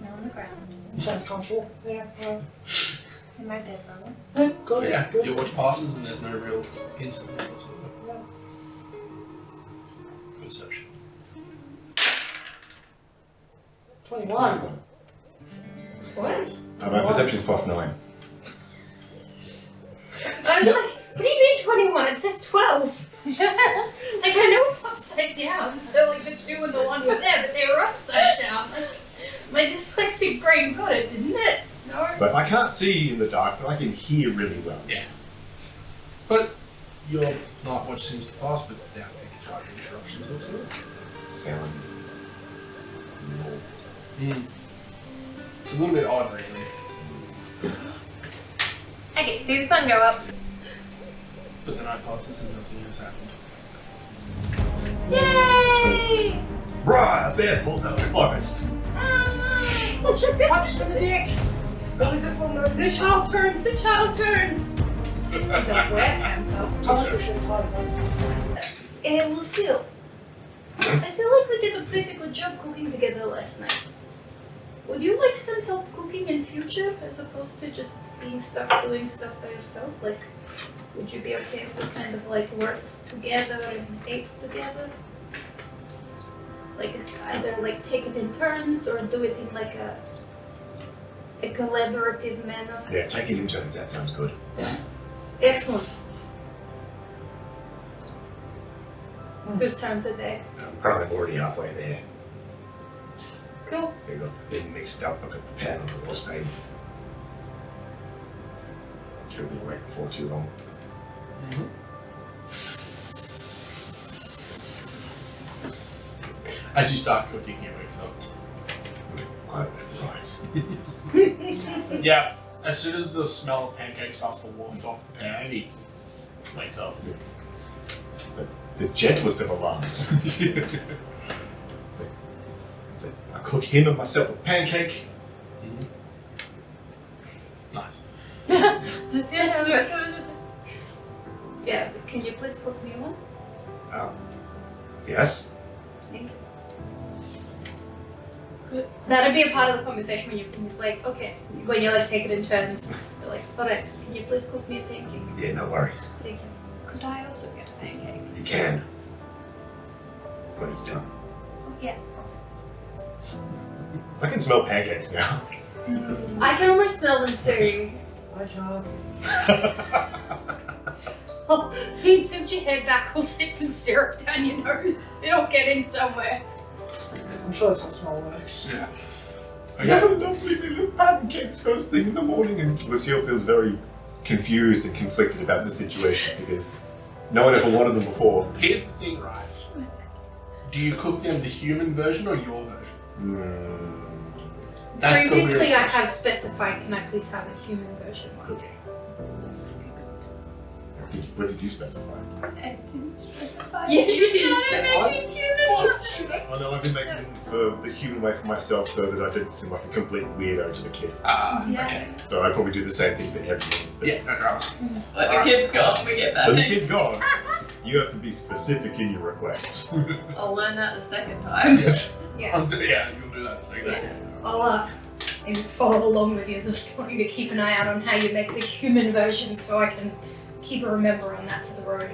I'm on the ground. Sounds comfortable. Yeah, In my bed level. yeah, good. Yeah, good. your watch passes and there's no real incidents whatsoever. Yeah. Perception. 21. What? My perception's +9. I was like, what do you mean 21? It says 12. Like, I know it's upside down, so like the 2 and the 1 were there, but they were upside down. Like, my dyslexic brain got it, didn't it? No? But I can't see in the dark, but I can hear really well. Yeah. But your night watch seems to pass without any kind of interruptions whatsoever. Sound. It's a little bit odd, really. Okay, see the sun go up. But the night passes and nothing has happened. Yay! Right, a bear pulls out of the forest. Punch in the dick! What was it for? The child turns, the child turns! Is that wet? Thomas was shooting hard about it. Lucille, I feel like we did a pretty good job cooking together last night. Would you like some help cooking in future as opposed to just being stuck doing stuff by yourself? Like, would you be okay if we kind of like work together and ate together? Like either like take it in turns or do it in like a collaborative manner. Yeah, take it in turns. That sounds good. Excellent. Whose turn today? I'm probably already halfway there. Cool. I got the thing mixed up. I got the pan on the wall stain. Should be awake before too long. As you start cooking, he wakes up. I was right. Yeah, as soon as the smell of pancakes starts to waft off the pan, he wakes up. The gentlest of alarms. It's like, I cook him and myself a pancake. Nice. That's it. Yeah, can you please cook me one? Yes. Thank you. Good. That'd be a part of the conversation when it's like, okay, when you like take it in turns, you're like, alright, can you please cook me a pancake? Yeah, no worries. Thank you. Could I also get a pancake? You can. When it's done. Oh, yes, of course. I can smell pancakes now. I can almost smell them too. I can't. Oh, you tipped your head back, we'll tip some syrup down your nose. It'll get in somewhere. I'm sure that's how smell works. Yeah. I have a lovely little pancakes first thing in the morning, and Lucille feels very confused and conflicted about the situation because No one ever wanted them before. Here's the thing, right? Do you cook them the human version or your version? That's the Previously, real I have specified, can I please have a human version one? Okay. What did you specify? I didn't specify. Yeah, she didn't specify. Oh no, I've been making them for the human way for myself so that I didn't seem like a complete weirdo to the kid. Okay. So I probably do the same thing for everyone. But Yeah, no dramas. When the kid's gone, we get that when the thing. kid's gone, you have to be specific in your requests. I'll learn that the second time. Yeah. Yeah, you'll do that second. I'll maybe follow along with you this story to keep an eye out on how you make the human version so I can keep a remember on that for the road.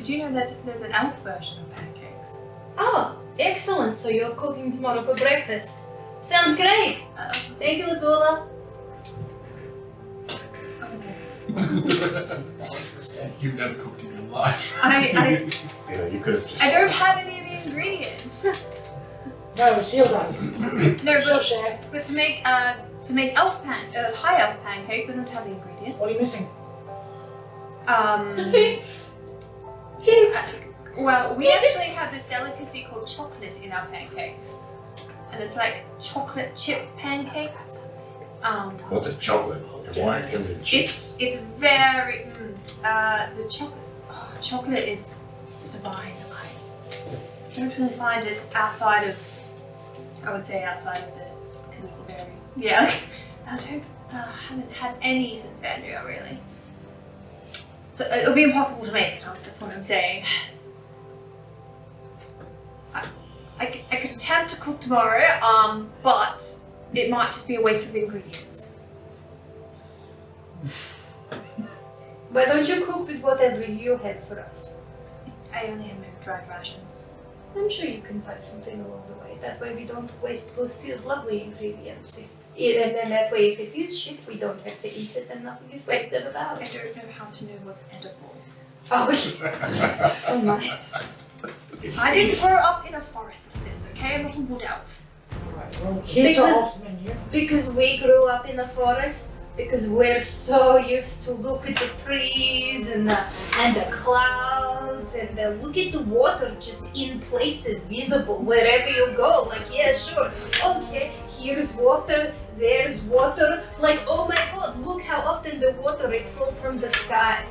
Do you know that there's an elf version of pancakes? Oh, excellent. So you're cooking tomorrow for breakfast. Sounds great. Thank you, Azula. You've never cooked in your life. I You know, you could have just. I don't have any of the ingredients. No, Lucille does. No, She'll share. but to make high elf pancakes, I don't have the ingredients. What are you missing? Well, we actually have this delicacy called chocolate in our pancakes, and it's like chocolate chip pancakes. What's a chocolate? And why it comes in chips? It's very the chocolate is divine. I don't really find it outside of. I would say outside of the because it's a very I haven't had any since Andrea really. So it'll be impossible to make. That's what I'm saying. I could attempt to cook tomorrow, but it might just be a waste of ingredients. Why don't you cook with whatever you have for us? I only have my dried rations. I'm sure you can find something along the way. That way we don't waste Lucille's lovely ingredients. And then that way if it is shit, we don't have to eat it and nothing is wasted about I it. don't know how to know what's edible. Oh, oh my. I didn't grow up in a forest like this, okay? I'm not a wood elf. Right, well, kids are Because- off the menu. Because we grew up in the forest. Because we're so used to look at the trees and the clouds and look at the water just in places visible wherever you go. Like, yeah, sure. Okay, here's water, there's water. Like, oh my god, look how often the water it falls from the sky.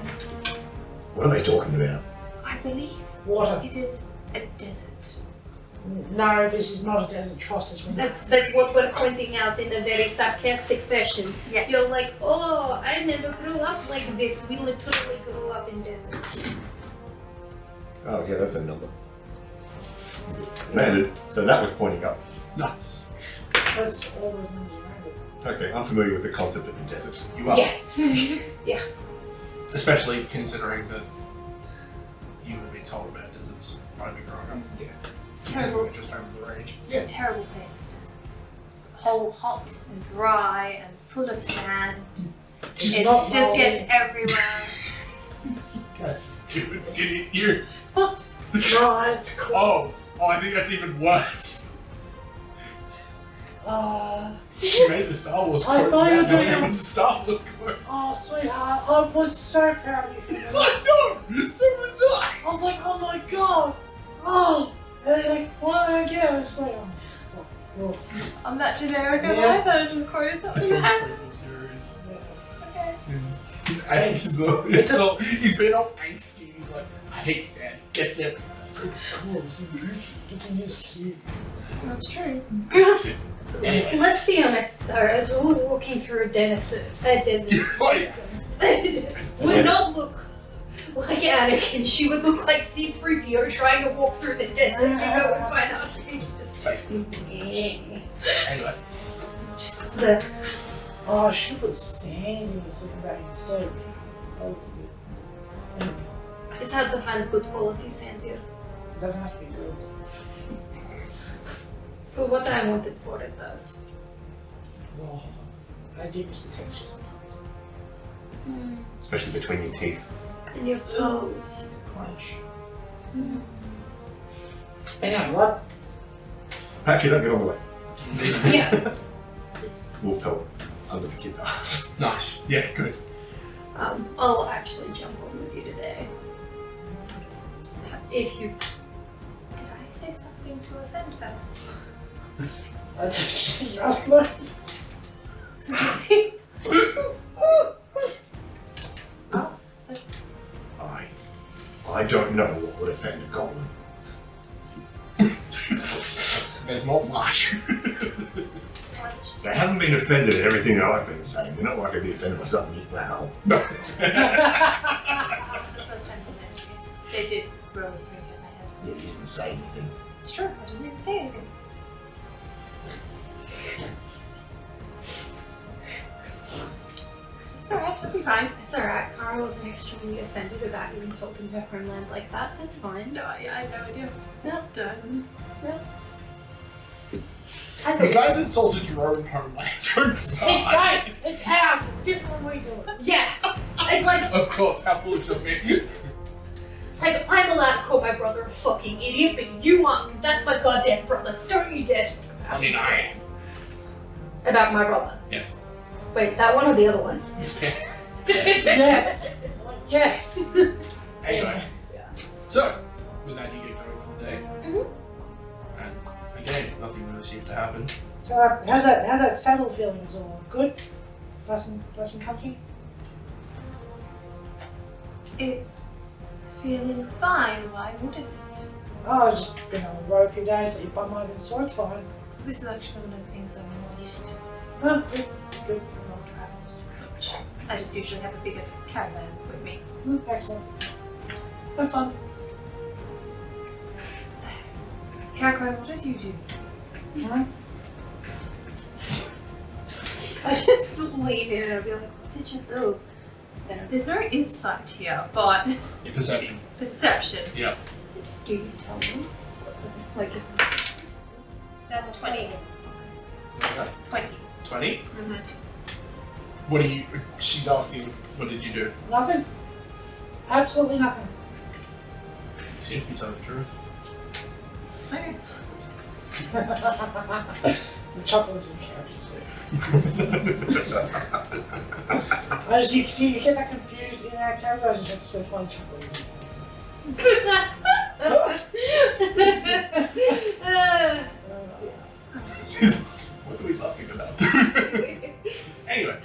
What are they talking about? I believe Water. it is a desert. No, this is not a desert. Trust us. That's what we're pointing out in a very sarcastic fashion. Yeah. You're like, oh, I never grew up like this. We literally grew up in deserts. Oh, yeah, that's a number. Landed. So that was pointing up. Nice. That's all those numbers around it. Okay, I'm familiar with the concept of the desert. You are. Yeah. Especially considering that you would be told about deserts by me growing up. Yeah. Considering we're just over the range. Yes. Terrible places, deserts. Whole hot and dry and it's full of sand. It not just Norway. gets everywhere. Dude, you. What? Right, it's cool. Oh, I think that's even worse. She made the Star Wars I quote. thought you were Now doing no one it. wants the Star Wars quote. Oh, sweetheart, I was so proud of you. I know! So was I! I was like, oh my god. Oh, and then like, what did I get? I was just like, oh, fuck, cool. I'm that generic, am Yeah. I? That I just quoted It's something from the back. prequel series. Okay. He's been all angsty. He's like, I hate sand. Gets it. It's cool. It's so good. Get to just you. That's true. Anyway. Let's be honest, though, as we're walking through a desert, would not look like Anakin. She would look like C-3PO trying to walk through the desert, you know, and find out she just... Basically. Anyway. It's just the... Oh, I should put sand in the second bag instead. Oh, anyway, It's hard to find good quality sand here. it doesn't have to be good. For what I want it for, it does. Oh, I do miss the texture sometimes. Especially between your teeth. And your toes. Crunch. Anyway, what? Patch it up, get on the way. Yeah. Wolf pelt under the kid's ass. Nice. Yeah, good. I'll actually jump on with you today. If you Did I say something to offend her? I just ask her. I don't know what would offend a golem. There's not much. They haven't been offended at everything that I've been saying. They're not likely to be offended by something now. The first time they did throw a drink at my head. Yeah, you didn't say anything. It's true, I didn't even say anything. It's alright, it'll be fine. It's alright. Kara wasn't extremely offended about you insulting her homeland like that. That's fine. No, I have no idea. No. Done. You guys insulted your own homeland. Don't start. It's right. It's ours. It's different when we do it. Yeah. It's like Of course, how foolish of me. it's like I'm allowed to call my brother a fucking idiot, but you aren't, because that's my goddamn brother. Don't you dare talk about I mean, I am. about my brother. Yes. Wait, that one or the other one? Yes. Yes. Anyway. Yeah. So, with that, you get going for the day. Mhm. And again, nothing really seems to happen. So how's that saddle feeling? Is all good? Nice and comfy? It's feeling fine, why wouldn't it? Oh, I've just been on the road a few days, so your bum might have been sore, it's fine. So this is actually one of the things I'm more used to. Oh, good, good. Long travels and such. I just usually have a bigger caravan with me. Excellent. Have fun. Kak'Kra'Ran, what did you do? Huh? I just lean in and I'll be like, what did you do? And there's no insight here, but Your perception. perception. Yeah. Just do you tell me? Like, That's 20. 20. 20? Mm-hmm. What do you... She's asking, what did you do? Nothing. Absolutely nothing. Seems to be telling the truth. Okay. The chocolates and characters here. I just you see you get that confused in our character. I just have to specify chocolate. What are we laughing about? Anyway.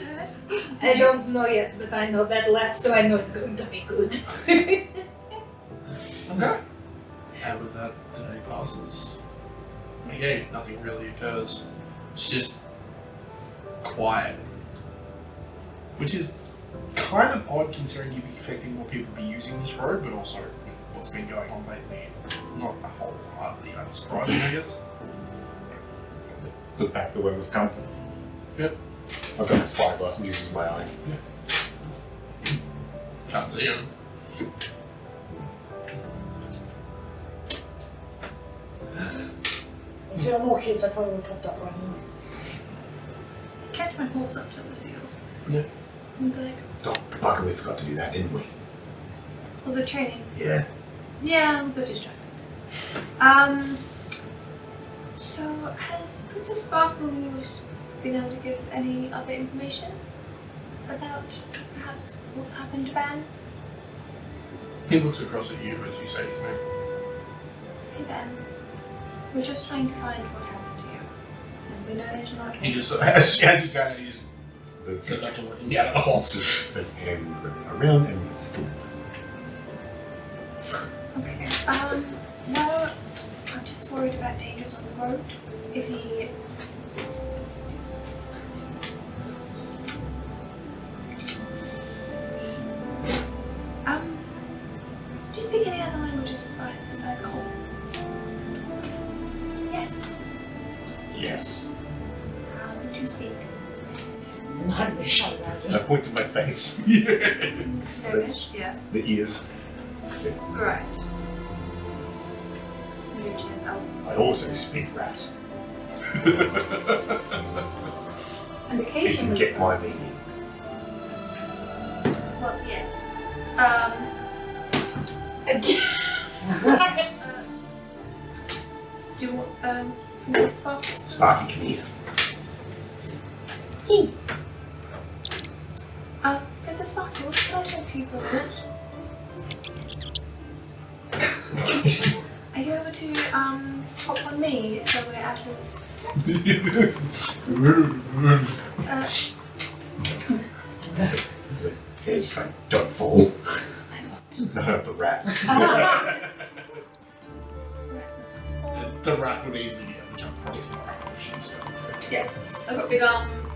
I don't know yet, but I know that laugh, so I know it's going to be good. Okay. And with that, today passes. Again, nothing really occurs. It's just quiet. Which is kind of odd considering you'd be expecting more people to be using this road, but also with what's been going on lately, not a whole hardly unsurprising, I guess. Look back the way we've come. Yep. I've got a spyglass and uses my eye. Can't see him. If there were more kids, I probably would have popped up right now. Catch my horse up to the seals. Yeah. I'm like, Oh, bugger, we forgot to do that, didn't we? well, the training. Yeah. Yeah, I'm a bit distracted. So has Princess Sparkles been able to give any other information about perhaps what happened to Ben? He looks across at you as you say his name. Hey Ben, we're just trying to find what happened to you. And we know that you're not He just, as you say that, he just goes back to looking down at the horse. So, and around and through. Okay. Well, I'm just worried about dangers on the road. If he... do you speak any other languages besides Common? Yes. Yes. How would you speak? Not me, shut it And I point to my face. Gnomish? Yes. The ears. Right. Your chance out. I also speak rat. And If you occasionally, get my meaning. Well, yes. Do you want, Mrs. Sparkles? Sparky, come here. Princess Sparkles, can I talk to you for a minute? to hop on me so we're out of. It's like, don't fall. Not the rat. The rat would easily be able to jump across the bar if she's got it. Yeah, I've got big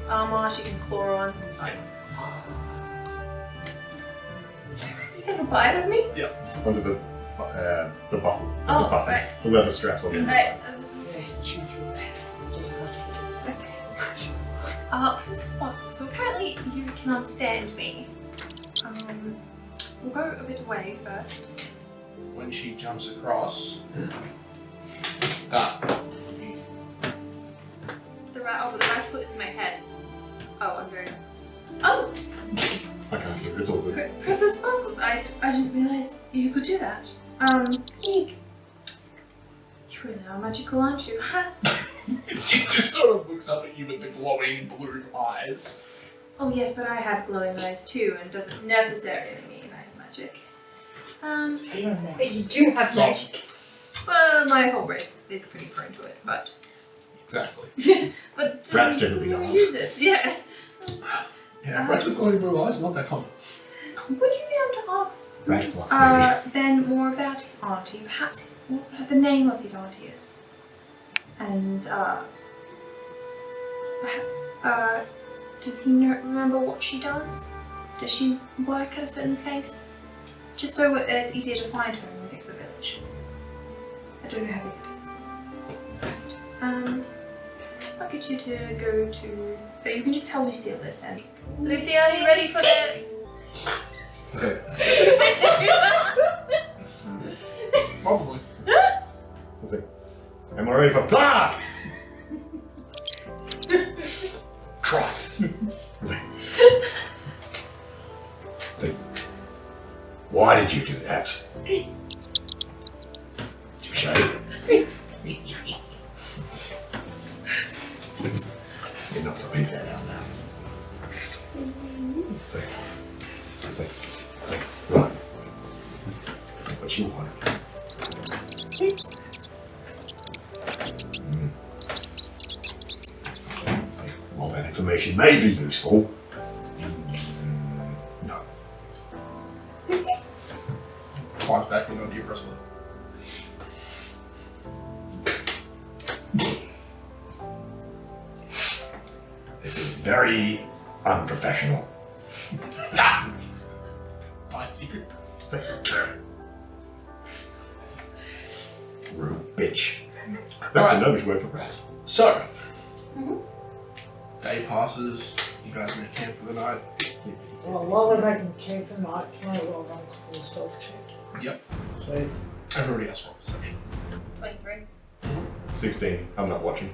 armor she can claw on. Fine. She's take a bite of me? It's under the buckle. Oh, the buckle. right. The leather straps on the Right. Yes, chew through it. Just like it. Okay. Princess Sparkle, so apparently you can understand me. We'll go a bit away first. When she jumps across, that. The rat's put this in my head. Oh, I'm very. Oh! I can't hear it, it's all good. Princess Sparkles, I didn't realise you could do that. You really are magical, aren't you? She just sort of looks up at you with the glowing blue eyes. Oh yes, but I have glowing eyes too, and doesn't necessarily mean I have magic. But you do have So- magic. Well, my whole race is pretty prone to it, but Exactly. but Rats generally we don't. use it, yeah. Yeah, rats with glowing blue eyes, not that common. Would you be able to ask Rat fluff, Ben more about his auntie? Perhaps what the name of his auntie is, and perhaps does he remember what she does? Does she work at a certain place? Just so it's easier to find her when we get to the village. I don't know how big it is. I'll get you to go to. But you can just tell Lucille this, and Lucille, are you ready for the? Probably. It's like, am I ready for blah? Christ. It's like, why did you do that? Touche. You're not gonna read that out now. It's like, right. What you want? It's like, well, that information may be useful. No. Climbs back into your breastplate. This is very unprofessional. Fine secret. It's like, rude bitch. That's Alright. the Gnomish word for rat. So, day passes. You guys are in camp for the night. Well, while we're making camp for the night, can I roll one for the stealth check? Yep. Sweet. Everybody has roll perception. 23. 16. I'm not watching.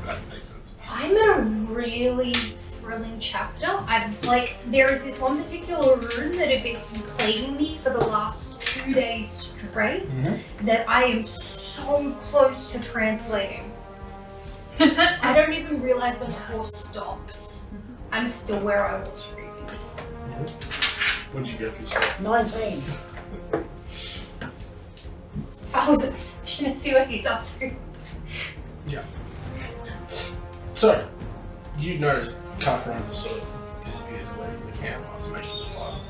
That makes sense. I'm in a really thrilling chapter. There is this one particular rune that had been plaguing me for the last 2 days straight that I am so close to translating. I don't even realize when the horse stops. I'm still where I was reading. What did you get for yourself? 19. I was a perception and see what he's up to. Yeah. So, you notice Kak'Kra'Ran just sort of disappears away from the camp after making the fire.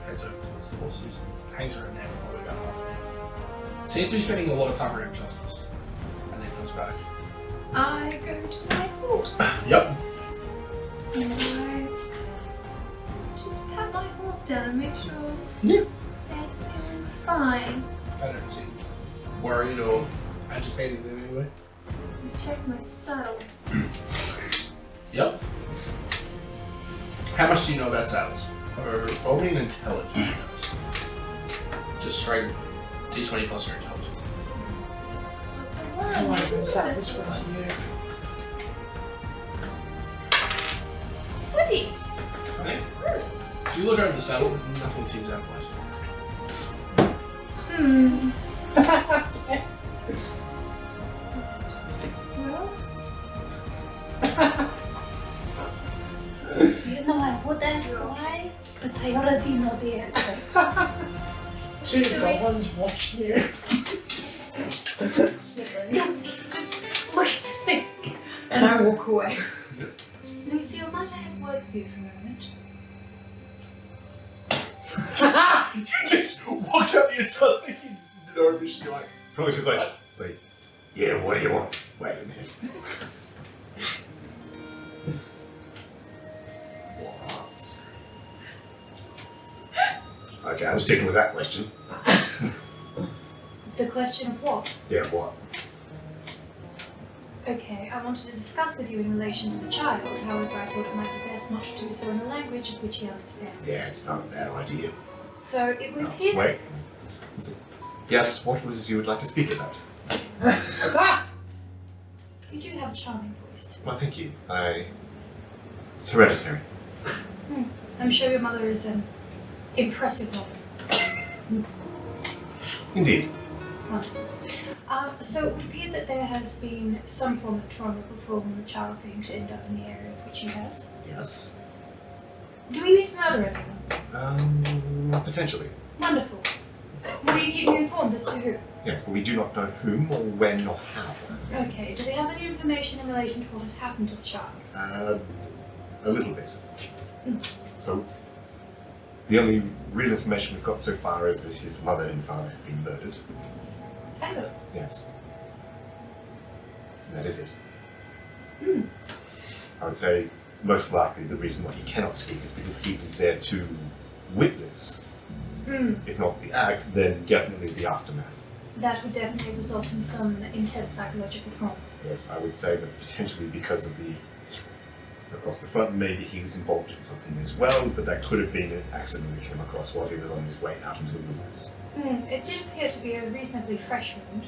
Heads over towards the horses and hangs around there for probably about half an hour. Seems to be spending a lot of time around justice. And then comes back. I go to my horse. Yep. And I just pat my horse down and make sure Yeah. they're feeling fine. I don't seem worried or agitated in any way. And check my saddle. Yep. How much do you know about saddles? Or only an intelligence test. Just straight D20 plus your intelligence. I want to start this one to you. 20. Okay. You look over the saddle, nothing seems out of place. You know I would ask why, but I already know the answer. Two goblins watching you. Just look at me. And I walk away. Lucille, might I have word with you for a moment? You just walks up to you and starts thinking Gnomish. You're like, Probably just like, it's like, yeah, what do you want? Wait a minute. What? Okay, I'm sticking with that question. The question of what? Yeah, what? Okay, I wanted to discuss with you in relation to the child. However, I thought it might be best not to do so in a language of which he understands. Yeah, it's not a bad idea. So it would appear. Wait. Is it- Yes, what was it you would like to speak about? You do have a charming voice. Well, thank you. It's hereditary. I'm sure your mother is an impressive woman. Indeed. So it would appear that there has been some form of trauma befallen the child for him to end up in the area which he has. Yes. Do we need to murder anyone? Potentially. Wonderful. Will you keep me informed as to who? Yes, but we do not know whom or when or how. Okay, do we have any information in relation to what has happened to the child? A little bit. So, the only real information we've got so far is that his mother and father have been murdered. Oh. Yes. And that is it. Hmm. I would say most likely the reason why he cannot speak is because he was there to witness, if not the act, then definitely the aftermath. That would definitely result in some intense psychological trauma. Yes, I would say that potentially because of the across the front, maybe he was involved in something as well, but that could have been an accident he came across while he was on his way out into the wilderness. It did appear to be a reasonably fresh wound.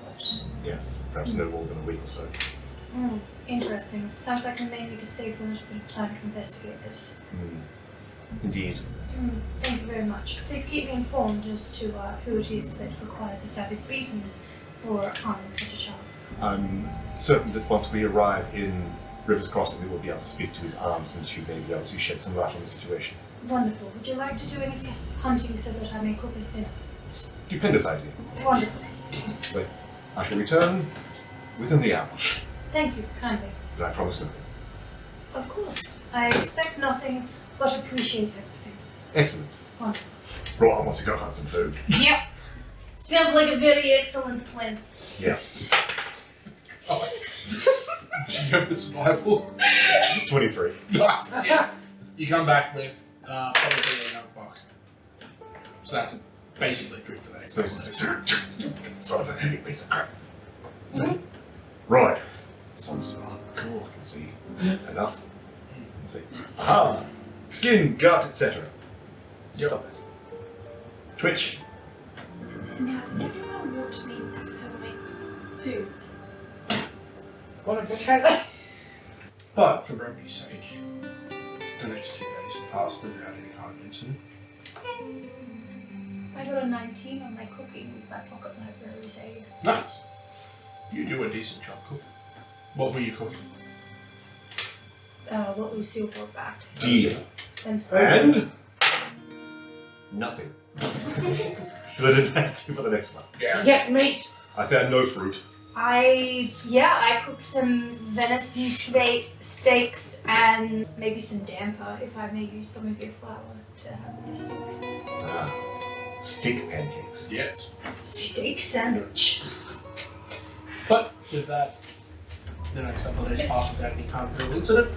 But... Yes, perhaps no more than a week or so. Interesting. Sounds like we may need to save a little bit of time to investigate this. Indeed. Thank you very much. Please keep me informed as to who it is that requires a savage beating for harming such a child. I'm certain that once we arrive in River's Crossing, we will be able to speak to his arms and you may be able to shed some light on the situation. Wonderful. Would you like to do any hunting so that I may cook his dinner? Stupendous idea. Wonderful. So, I shall return within the hour. Thank you, kindly. But I promise nothing. Of course. I expect nothing, but appreciate everything. Excellent. Wonderful. Rohan wants to go hunt some food. Yep. Sounds like a very excellent plan. Yeah. Do you go for survival? 23. Nice. Yeah. You come back with probably a young buck. So that's basically food for the next Sort of a heavy piece of crap. Right. Someone's cool, I can see enough. Can see. Aha! Skin, gut, etc. Stop that. Twitch. Now, does everyone want me to still make food? What a good head. But for brevity's sake, the next 2 days pass without any kind of incident. I got a 19 on my cooking with my pocket library's aid. Nice. You do a decent job cooking. What were you cooking? What Lucille brought back. Deal. And Nothing. Because I didn't have to for the next one. Yeah. Get meat. I found no fruit. I cooked some venison steaks and maybe some damper, if I may use some of your flour to have this Steak pancakes. Yes. steak sandwich. But with that, the next couple of days pass without any kind of real incident.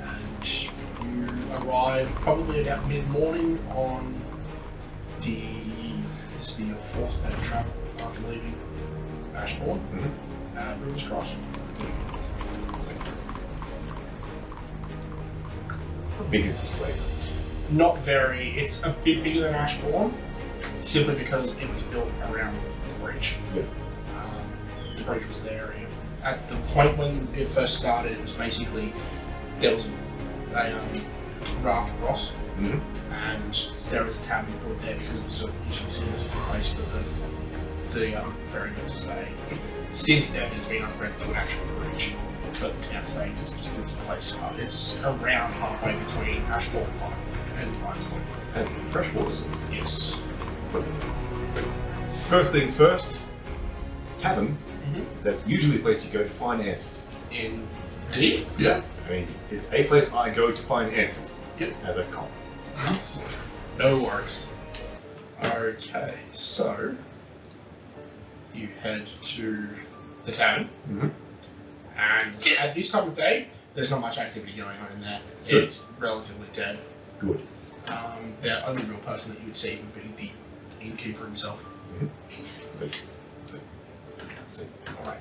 And you arrive probably about mid-morning on this will be your 4th day of travel after leaving Ashbourne at River's Cross. How big is this place? Not very. It's a bit bigger than Ashbourne, simply because it was built around the bridge. Yep. The bridge was there. At the point when it first started, it was basically there was a raft across, and there was a tavern built there because it was sort of usually seen as a good place for the ferryman to stay. Since then, it's been upgraded to an actual bridge, but can't stay because it's a good place. It's around halfway between Ashbourne and Whitecourt. And some fresh water source. Yes. First things first, tavern, Mhm. because that's usually a place you go to find answers. Indeed. Yeah. I mean, it's a place I go to find answers. Yep. As a cop. No worries. Okay, so you head to the tavern, and at this time of day, there's not much activity going on in there. Good. It's relatively dead. Good. The only real person that you would see would be the innkeeper himself. Alright.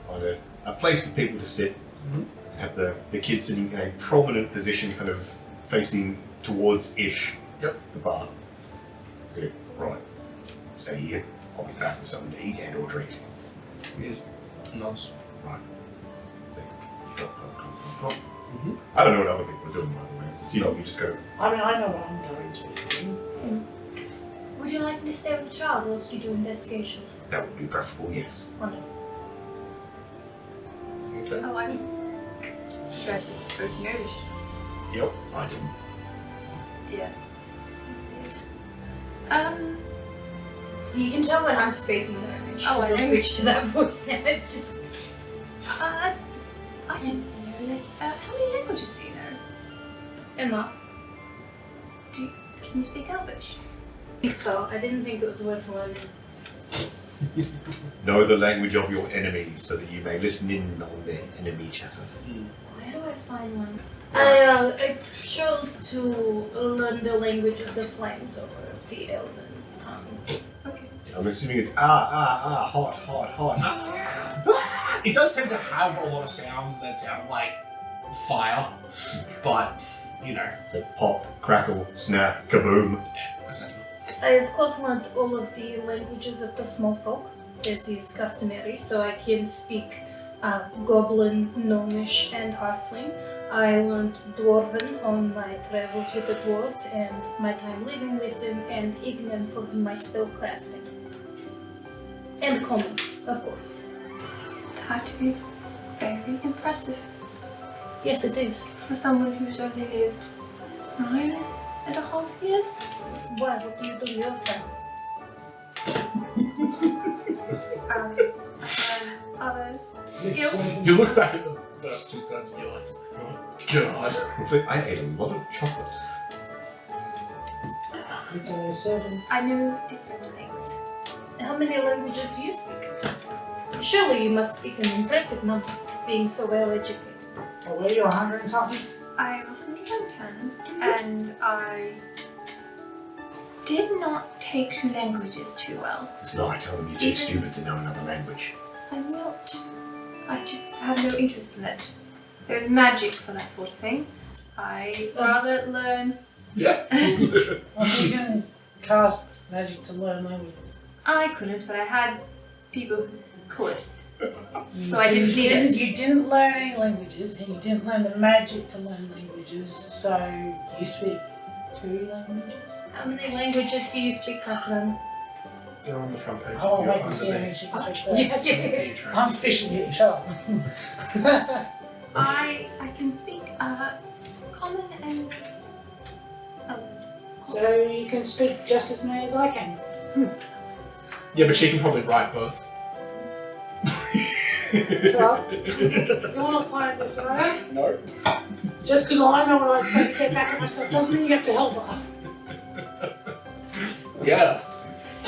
Find a place for people to sit. Have the kid sitting in a prominent position, kind of facing towards Ish, Yep. the bar. So, right, stay here. I'll be back with something to eat and or drink. Yes. Nods. Right. So, plop, plop, plop, plop, plop. I don't know what other people are doing, by the way. Just, you just go. I mean, I know what I'm going to. Would you like me to stay with the child whilst you do investigations? That would be preferable, yes. Wonderful. Okay. Oh, I'm. You guys just spoke Gnomish. Yep. I didn't. Yes. You can tell when I'm speaking Gnomish. Oh, I I'll know. switch to that voice now. It's just. I didn't know that. How many languages do you know? Enough. Can you speak Elvish? So, I didn't think it was worth learning. Know the language of your enemies so that you may listen in on their enemy chatter. Where do I find one? I chose to learn the language of the flames over the elven tongue. Okay. I'm assuming it's hot, hot, hot. It does tend to have a lot of sounds that sound like fire, but, So pop, crackle, snap, kaboom. yeah, essentially. I of course learned all of the languages of the small folk, as is customary, so I can speak Goblin, Gnomish, and Halfling. I learned Dwarven on my travels with the dwarves and my time living with them, and Ignan for my spellcrafting. And Common, of course. That is very impressive Yes, it is. for someone who's only lived 9.5 years. Why? What do you do your time? Other skills. You look back at the first 2/3 and you're like, oh, God. It's like, I ate a lot of chocolate. You've done the servants. I know different things. How many languages do you speak? Surely you must speak an impressive number, being so well educated. Oh, were you 100 and something? I am 110, and I did not take to languages too well. It's not, I tell them you're too stupid to know another language. I'm not. I just have no interest in it. There's magic for that sort of thing. I'd rather learn. Yeah. Well, so you can cast magic to learn languages. I couldn't, but I had people who could. So I you didn't need it. You didn't learn any languages, and you didn't learn the magic to learn languages, so you speak 2 languages? How many languages do you speak, Kak'Kra'Ran? They're on the front page. Oh, You're wait and see how many underneath she can speak Yeah, first. yeah. the entrance. I'm fishing here, shut up. I can speak common and So you can speak just as many as I can. Yeah, but she can probably write both. Shut up. You want to play it this way? No. Just because I know what I'd say to get back at myself doesn't mean you have to help her. Yeah.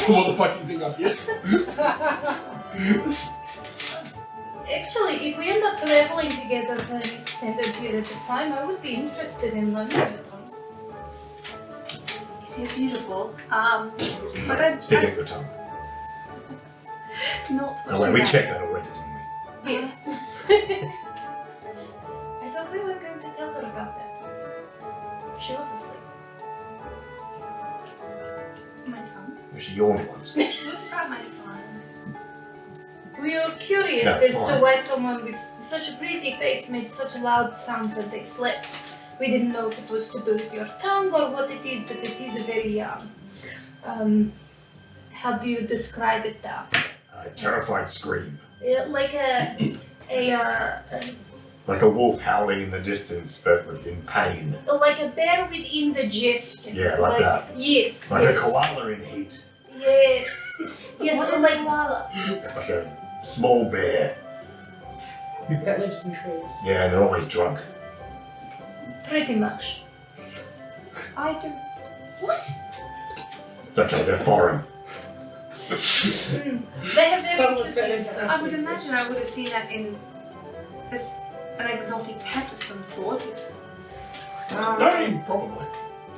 What the fuck do you think I'm here? Actually, if we end up traveling together for an extended period of time, I would be interested in learning your tongue. it is beautiful. But I Stick out your tongue. not Oh, wait, we checked that already, didn't we? Yes. I thought we were going to tell her about that. She was asleep. My tongue. She yawned once. What about my tongue? We were curious That's as to fine. why someone with such a pretty face made such loud sounds when they slept. We didn't know if it was to do with your tongue or what it is, but it is a very, how do you describe it? A terrified scream. Like a Like a wolf howling in the distance, but in pain. Like a bear within the gesture. Yeah, like that. Yes. Like yes. a koala in heat. Yes. Yes, What it's is like koala? It's like a small bear. That lives in trees. Yeah, and they're always drunk. pretty much. I don't. What? It's okay, they're foreign. They have very Someone said interesting it. stuff. I would imagine I would have seen that in an exotic pet of some sort. I mean, probably.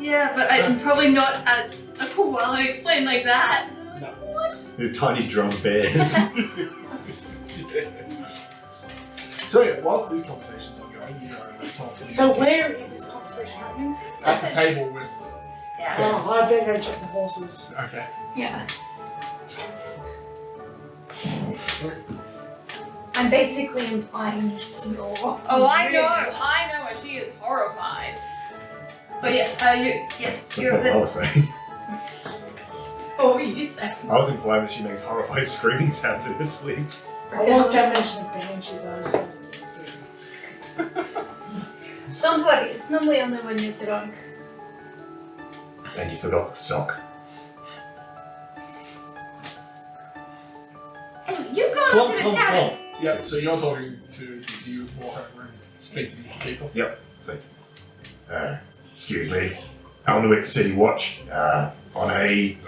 Yeah, but I'm probably not a koala explained like that. No. What? They're tiny drunk bears. So yeah, whilst this conversation's ongoing, you know, talk to the So kid where is this conversation happening? at the table with. Yeah. Oh, I better go check the horses. Okay. Yeah. I'm basically implying you snore. Oh, I know, and she is horrified. But yes, That's you're not what I was saying. Oh, you said. I was implying that she makes horrified screaming sounds in her sleep. I was going to mention the banshee, but I was saying it's Don't worry, it's normally only when you're drunk. And you forgot the sock. Anyway, you go up to the tavern. Yeah, so you're talking to, you walk over and speak to the people. Yep. So, excuse me. Alnwick City Watch. On a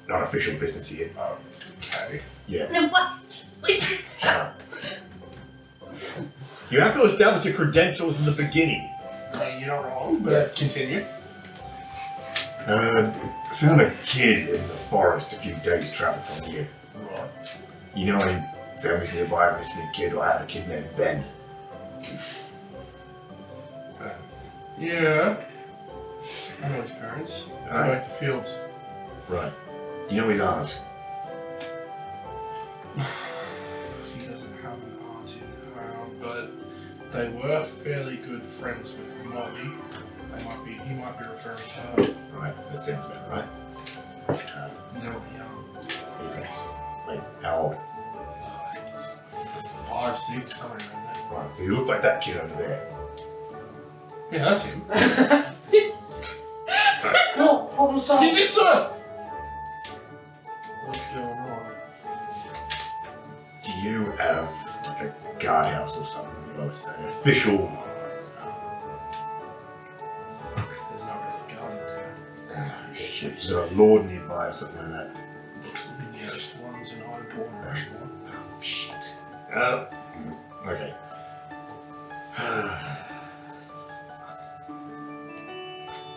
not official business here. Okay. Yeah. Then what? Shut up. You have to establish your credentials in the beginning. You're not wrong, but continue. Found a kid in the forest a few days' travel from here. Right. You know any families nearby missing a kid or have a kid named Ben? Yeah. I know his parents. They Alright. work the fields. Right. You know his aunt? He doesn't have an aunt in town, but they were fairly good friends with Molly. He might be referring to her. Right, that sounds about right. They were young. He's wait, how old? 5, 6, something like that. Right, so you look like that kid over there. Yeah, that's him. Cool, problem solved. You just saw it! What's going on? Do you have like a guardhouse or something? Or an official? There's not really a gun in town. Shit. Is there a lord nearby or something like that? The nearest one's in Ironport and Rushmore. Oh, shit. Okay.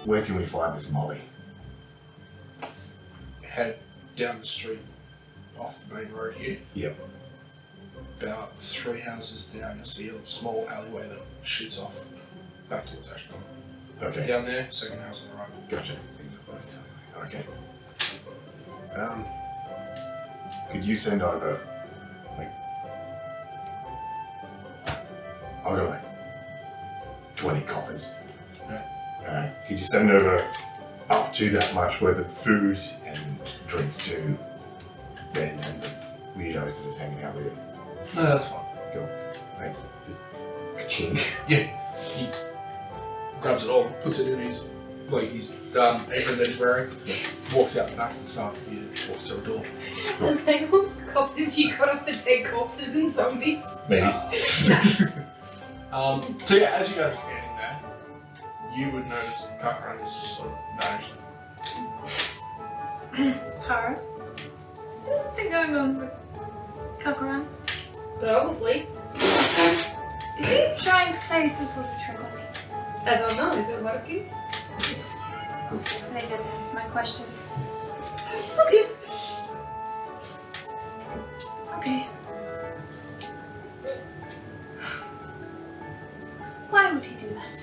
Where can we find this Molly? Head down the street off the main road here. Yep. About 3 houses down, you'll see a small alleyway that shoots off back towards Ashburn. Okay. Down there, second house on the right. Gotcha. Okay. Could you send over, like, I'll go like 20 coppers. Yeah. Could you send over up to that much worth of food and drink to Ben and the weirdos that is hanging out with him? No, that's fine. Cool. Thanks. Ka-ching. Yeah. He grabs it all, puts it in his apron that he's wearing, walks out the back of the start, he walks through a door. And they all the coppers you got off the dead corpses and zombies. Maybe. Nice. So yeah, as you guys are standing there, you would notice Kak'Kra'Ran has just sort of vanished. Tara, is there something going on with Kak'Kra'ran? Probably. Is he trying to play some sort of trick on me? I don't know, is it working? I think that's answered my question. Okay. Okay. Why would he do that?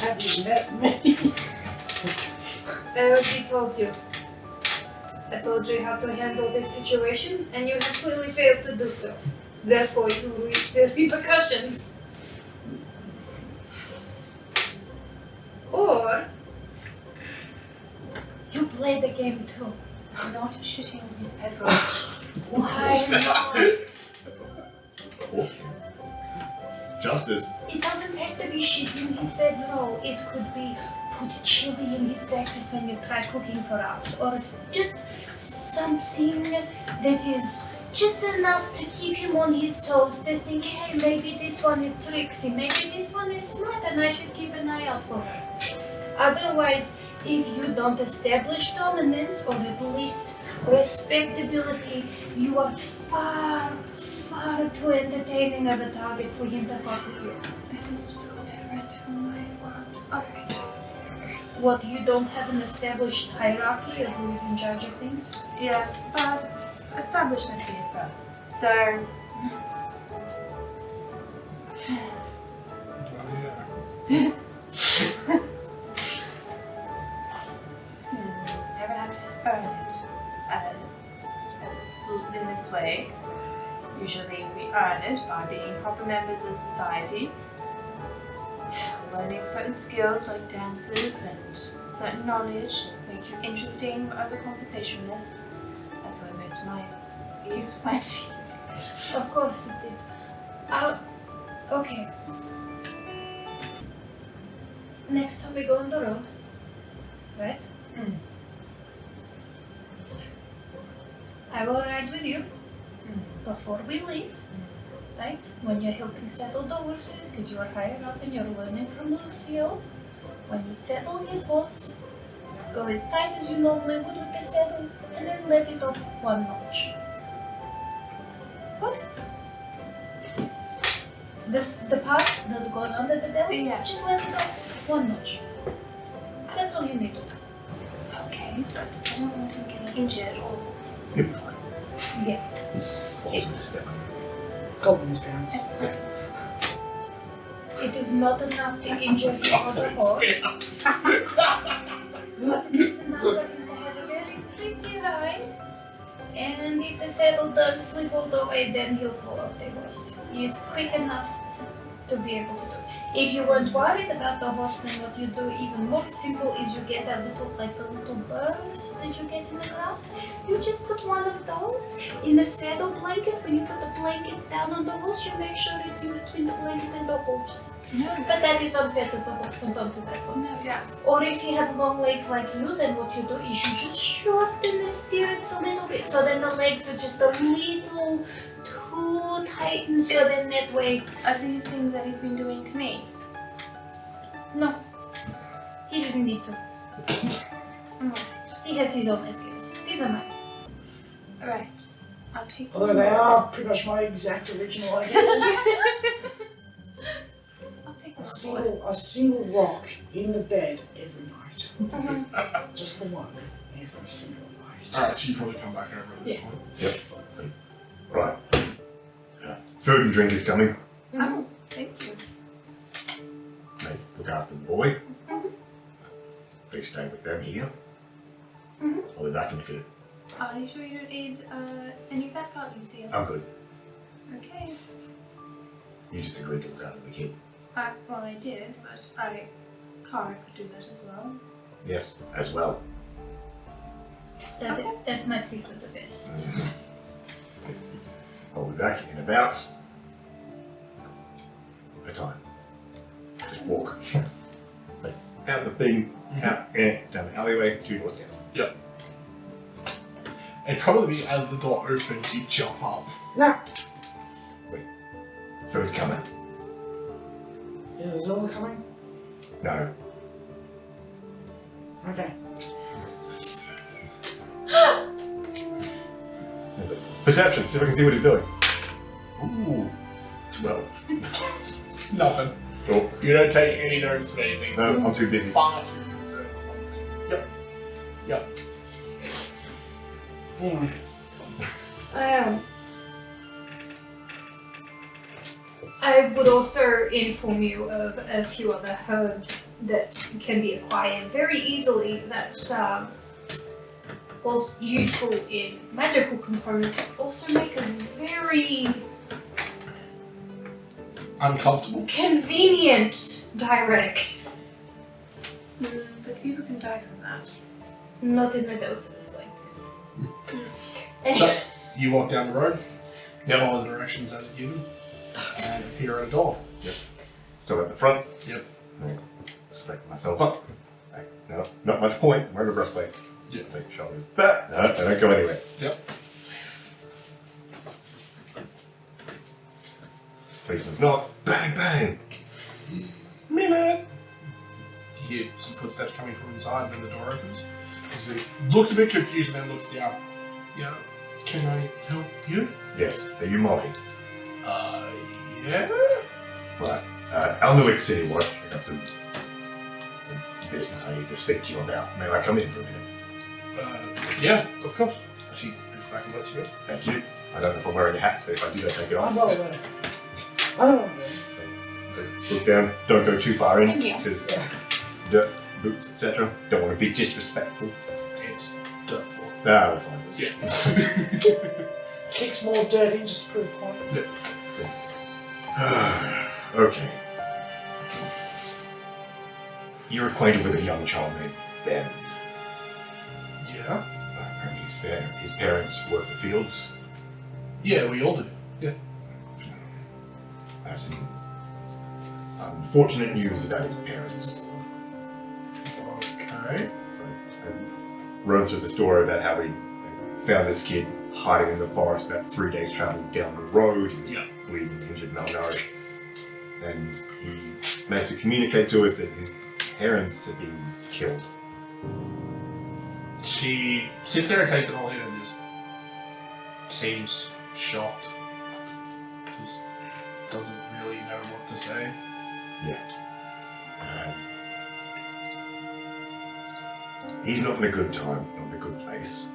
Have you met me? I already told you. I told you how to handle this situation, and you have clearly failed to do so. Therefore, you reap the repercussions. Or you play the game too. I'm not shitting in his bedroom. Why not? Justice. It doesn't have to be shit in his bedroll. It could be put chili in his breakfast when you try cooking for us, or just something that is just enough to keep him on his toes, to think, hey, maybe this one is tricksy, maybe this one is smart and I should keep an eye out for her. Otherwise, if you don't establish dominance or at least respectability, you are far too entertaining of a target for him to fuck with you. This is so different from my world. Alright. What, you don't have an established hierarchy of who is in charge of things? Yes, but establishment be it both. So, never had to earn it. In this way, usually we earn it by being proper members of society, learning certain skills like dances and certain knowledge that make you interesting as a conversationalist. That's where most of my youth went. Of course it did. Okay. Next time we go on the road, right? I will ride with you before we leave, right? When you're helping settle the horses, because you are higher up and you're learning from Lucille. When you settle his horse, go as tight as you normally would with the saddle, and then let it off one notch. What? The part that goes under the belly, Yeah. just let it off one notch. That's all you need to do. Okay, but I don't want him getting injured or... He'll be fine. Yeah. Balls will just step under. Goblin's pants. It is not enough to injure him on the horse. But it is enough for him to have a very tricky ride. And if the saddle does slip all the way, then he'll fall off the horse. He is quick enough to be able to do it. If you weren't worried about the horse, then what you do even more simple is you get a little, like the little burrs that you get in the grass. You just put one of those in the saddle blanket. When you put the blanket down on the horse, you make sure it's in between the blanket and the horse. No. But that is unfair to the horse, so don't do that one. No, yes. Or if he had long legs like you, then what you do is you just shorten the stirrups a little bit, so then the legs are just a little too tightened, so then that way... Are these things that he's been doing to me? No. He didn't need to. Alright. He has his own ideas. These are mine. Alright. I'll take Although they are pretty much my exact original ideas. I'll take A single rock in the bed every night. Just the one. Every single night. Alright, so you probably come back over at this point. Yep. Right. Food and drink is coming. Oh, thank you. Mate, look after the boy. Please stay with them here. I'll be back in a few. Are you sure you don't need any of that part, Lucille? I'm good. Okay. You just agreed to look after the kid. Well, I did, but Kara could do that as well. Yes, as well. That might be for the best. I'll be back in about a time. Just walk. So out the thing, out, down the alleyway, 2 doors down. Yep. It'd probably be as the door opens, you jump up. No. Food's coming. Is Azula coming? No. Okay. There's a perception, see if I can see what he's doing. Ooh. 12. Nothing. Cool. You don't take any notice of anything. No, I'm too busy. Far too concerned with other things. Yep. Yep. I would also inform you of a few other herbs that can be acquired very easily that was useful in magical components, also make a very Uncomfortable. convenient diuretic. But people can die from that. Not in the doses like this. So, you walk down the road, follow the directions as given, and appear at a door. Yep. So at the front. Yep. I spec myself up. No, not much point. I'm wearing a breastplate. Yep. It's like shoulders back. No, they don't go anywhere. Yep. Policeman's not. Bang, bang. Minute. You hear some footsteps coming from inside, and then the door opens. He looks a bit confused, and then looks down. Yeah. Can I help you? Yes. Are you Molly? Yeah. Right. Alnuic City Watch. I got some business I need to speak to you about. May I come in for a minute? Yeah, of course. She moves back and lets you in. Thank you. I don't know if I'm wearing a hat, but if I do, I take it off. I'm not wearing it. I don't want to. So look down. Don't go too far in, Thank you. because dirt, boots, etc. Don't want to be disrespectful. It's dirt floor. Ah, we're fine. Yeah. Kicks more dirty just to prove a point. Okay. You're acquainted with a young child named Ben. Yeah. Apparently he's fair. His parents work the fields. Yeah, we all do. Yeah. I have some unfortunate news about his parents. Okay. I run through the story about how we found this kid hiding in the forest about 3 days travel down the road. He was Yeah. bleeding, injured, malnourished. And he managed to communicate to us that his parents had been killed. She sits there and takes it all in and just seems shocked. Just doesn't really know what to say. Yeah. He's not in a good time, not in a good place.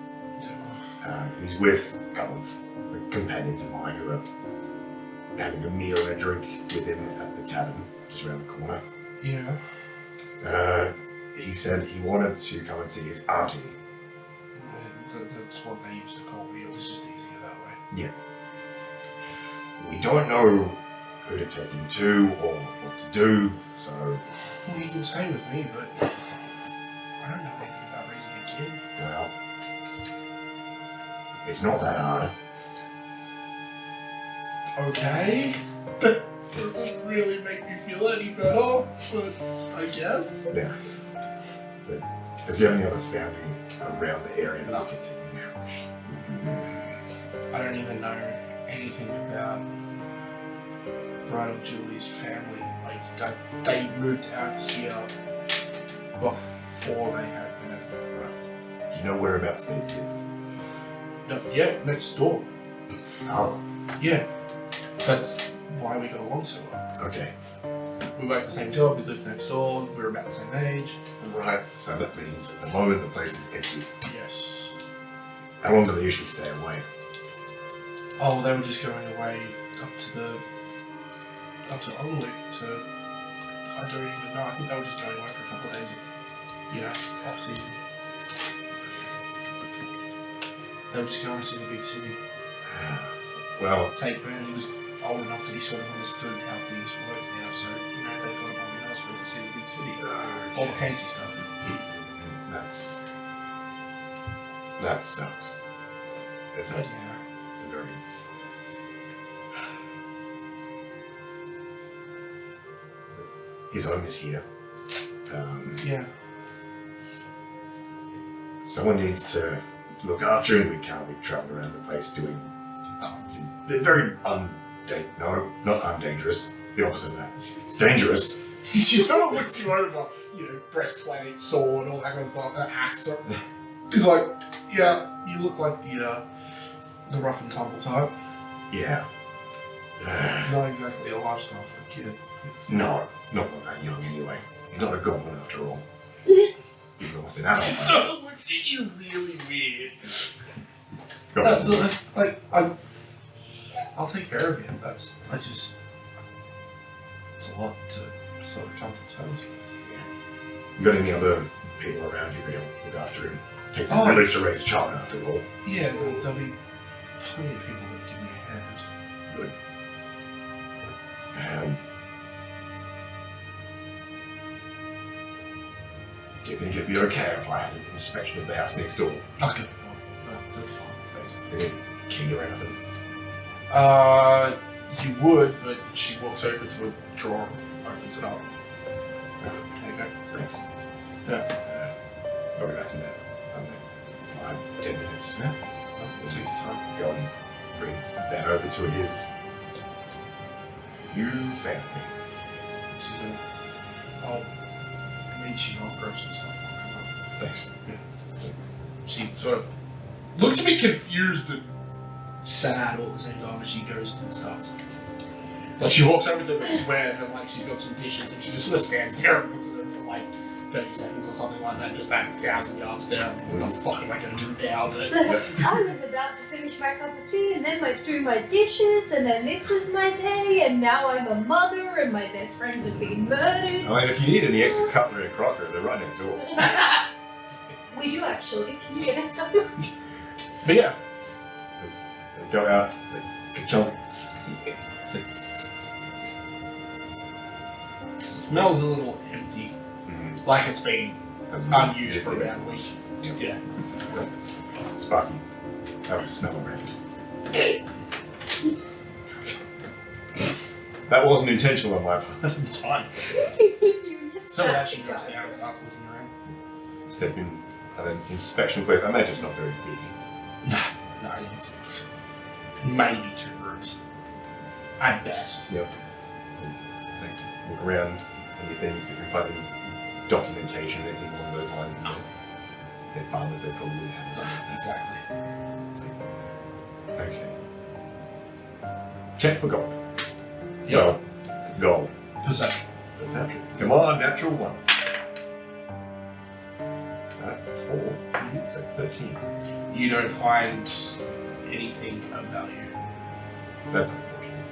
He's with a couple of companions of mine who are having a meal and a drink with him at the tavern just around the corner. Yeah. He said he wanted to come and see his auntie. That's what they used to call me. It was just easier that way. Yeah. We don't know who to take him to or what to do, so... Well, he can stay with me, but I don't know anything about raising a kid. Well... It's not that hard. Okay. That doesn't really make me feel any better, but I guess. Yeah. But does he have any other family around the area that we can take him now? I don't even know anything about Bridal Julie's family. Like, they moved out here before they had met. Right. Do you know whereabouts they lived? Yeah, next door. Oh. Yeah. That's why we got along so well. Okay. We worked the same job, we lived next door, we were about the same age. Right. So that means at the moment the place is empty. Yes. How long do they usually stay away? Oh, they were just going away up to Unanimous, so I don't even know. I think they were just going away for a couple of days. It's, off season. They were just going to see the big city. Well, Tate Burney was old enough that he sort of understood how things worked now, so they thought it might be nice for him to see the big city. All the fancy stuff. that sucks. It's a very... His home is here. Yeah. Someone needs to look after him. We can't be traveling around the place doing very not undangerous. The opposite of that. Dangerous. She sort of looks you over, breastplate, sword, all that kind of stuff, axe. He's like, yeah, you look like the rough and tumble type. Yeah. Not exactly a lifestyle for a kid. No, not that young anyway. He's not a goblin after all. He's almost an adult. She sort of looks at you really weird. I'll take care of him. It's a lot to sort of come to terms with. You got any other people around you who could help look after him? Takes a village to raise a child after all. Yeah, but there'll be plenty of people that give me a hand. Good. Do you think it'd be okay if I had an inspection of the house next door? Okay. That's fine. Thanks. Any key or anything? You would, but she walks over to a drawer and opens it up. There you go. Thanks. Yeah. I'll be back in there. 5-10 minutes. Yeah. We'll take your time. Go and bring that over to his new family. She's in. I'll meet you. I'll grab some stuff. I'll come up. Thanks. She sort of looks a bit confused and sad all at the same time as she goes and starts. Like she walks over to where like she's got some dishes and she just sort of stands there and looks at them for like 30 seconds or something like that, just that 1,000 yards down. What the fuck am I going to do now? I was about to finish my cup of tea and then do my dishes, and then this was my day, and now I'm a mother and my best friends are being murdered. I mean, if you need any extra cutlery and crockery, they're right next door. We do actually. Can you get us some? But yeah. So go out, say, ka-chunk. Smells a little empty. Like it's been unused for about a week. Yep. Yeah. So, Sparky, have a smell around. That wasn't intentional on my part. It's fine. So as she goes down and starts looking around. Step in at an inspection place. I imagine it's not very big. No, it's maybe 2 rooms. At best. Yep. So, look around, any things, if you find any documentation, anything along those lines. And they're farmers, they probably have that. Exactly. Okay. Check for gold. Yep. Well, gold. Perception. Perception. Come on, natural 1. That's 4. So 13. You don't find anything of value. That's unfortunate.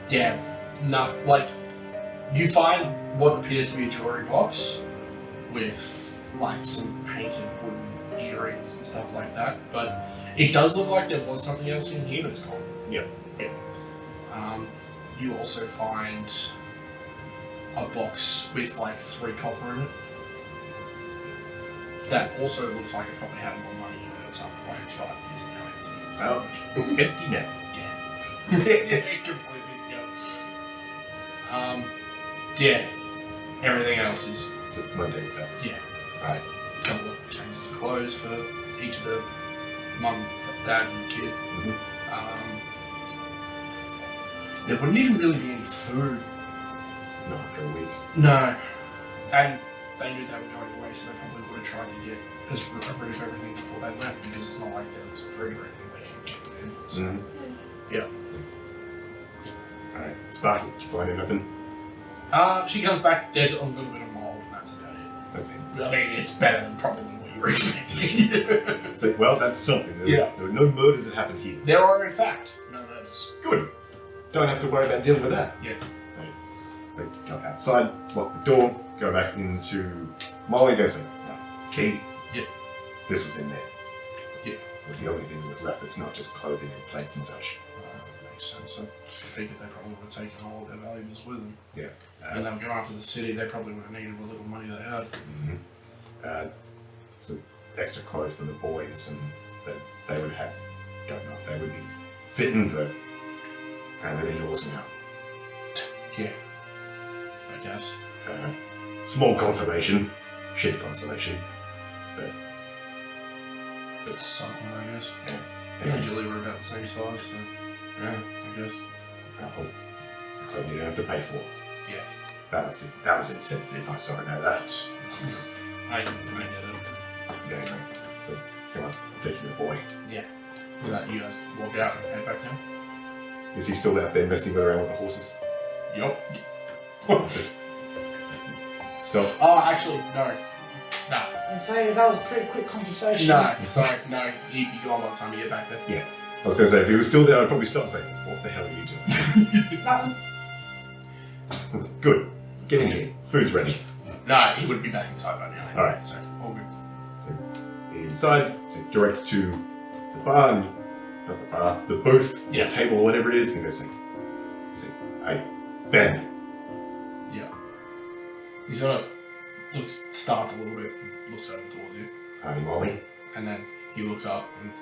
Yeah, nothing. Like, you find what appears to be a jewelry box with like some painted wooden earrings and stuff like that, but it does look like there was something else in here that's gone. Yep. Yeah. You also find a box with like 3 copper in it. That also looks like it probably had more money in it at some point, but it's now empty. Well, it's empty now. Yeah. Yeah, completely. Yeah. Yeah. Everything else is Just mundane stuff. yeah. Right. A couple of changes of clothes for each of the mum, dad, and kid. There wouldn't even really be any food. Not after a week. No. And they knew they were going away, so they probably would have tried to get as rid of everything before they left, because it's not like there was a food or anything they can get from them. So, yeah. Alright, Sparky, did you find anything? She comes back, there's a little bit of mold, and that's about it. Okay. I mean, it's better than probably what you were expecting. It's like, well, that's something. There were no murders that happened here. There are, in fact, no murders. Good. Don't have to worry about dealing with that. Yeah. So go outside, lock the door, go back into Molly, go say, key. Yeah. This was in there. Yeah. It was the only thing that was left that's not just clothing and plates and such. Makes sense. I figured they probably would have taken all of their valuables with them. Yeah. And they were going up to the city, they probably would have needed what little money they had. Some extra clothes for the boys, and that they would have had. Don't know if they would be fitting, but apparently they're yours now. Yeah. I guess. Small consolation, shit consolation, but That's something, I guess. yeah. Usually we're about the same size, so yeah, I guess. The clothing you don't have to pay for. Yeah. That was insensitive. I'm sorry about that. I get it. Yeah, anyway, so, come on, I'll take you to the boy. Yeah. That you guys walk out and head back now? Is he still out there messing around with the horses? Yup. Stop. Oh, actually, no. No. I say that was a pretty quick conversation. No, sorry, no. You go on by the time you get back there. Yeah. I was going to say, if he was still there, I'd probably stop and say, what the hell are you doing? Nothing. Good. Get in here. Food's ready. No, he would be back inside by now. Alright. So, all good. So, inside, so direct to the bar, not the bar, the booth, Yeah. or table, or whatever it is, and go say, hey, Ben. Yeah. He sort of starts a little bit, looks over towards you, Howdy, Molly. and then he looks up and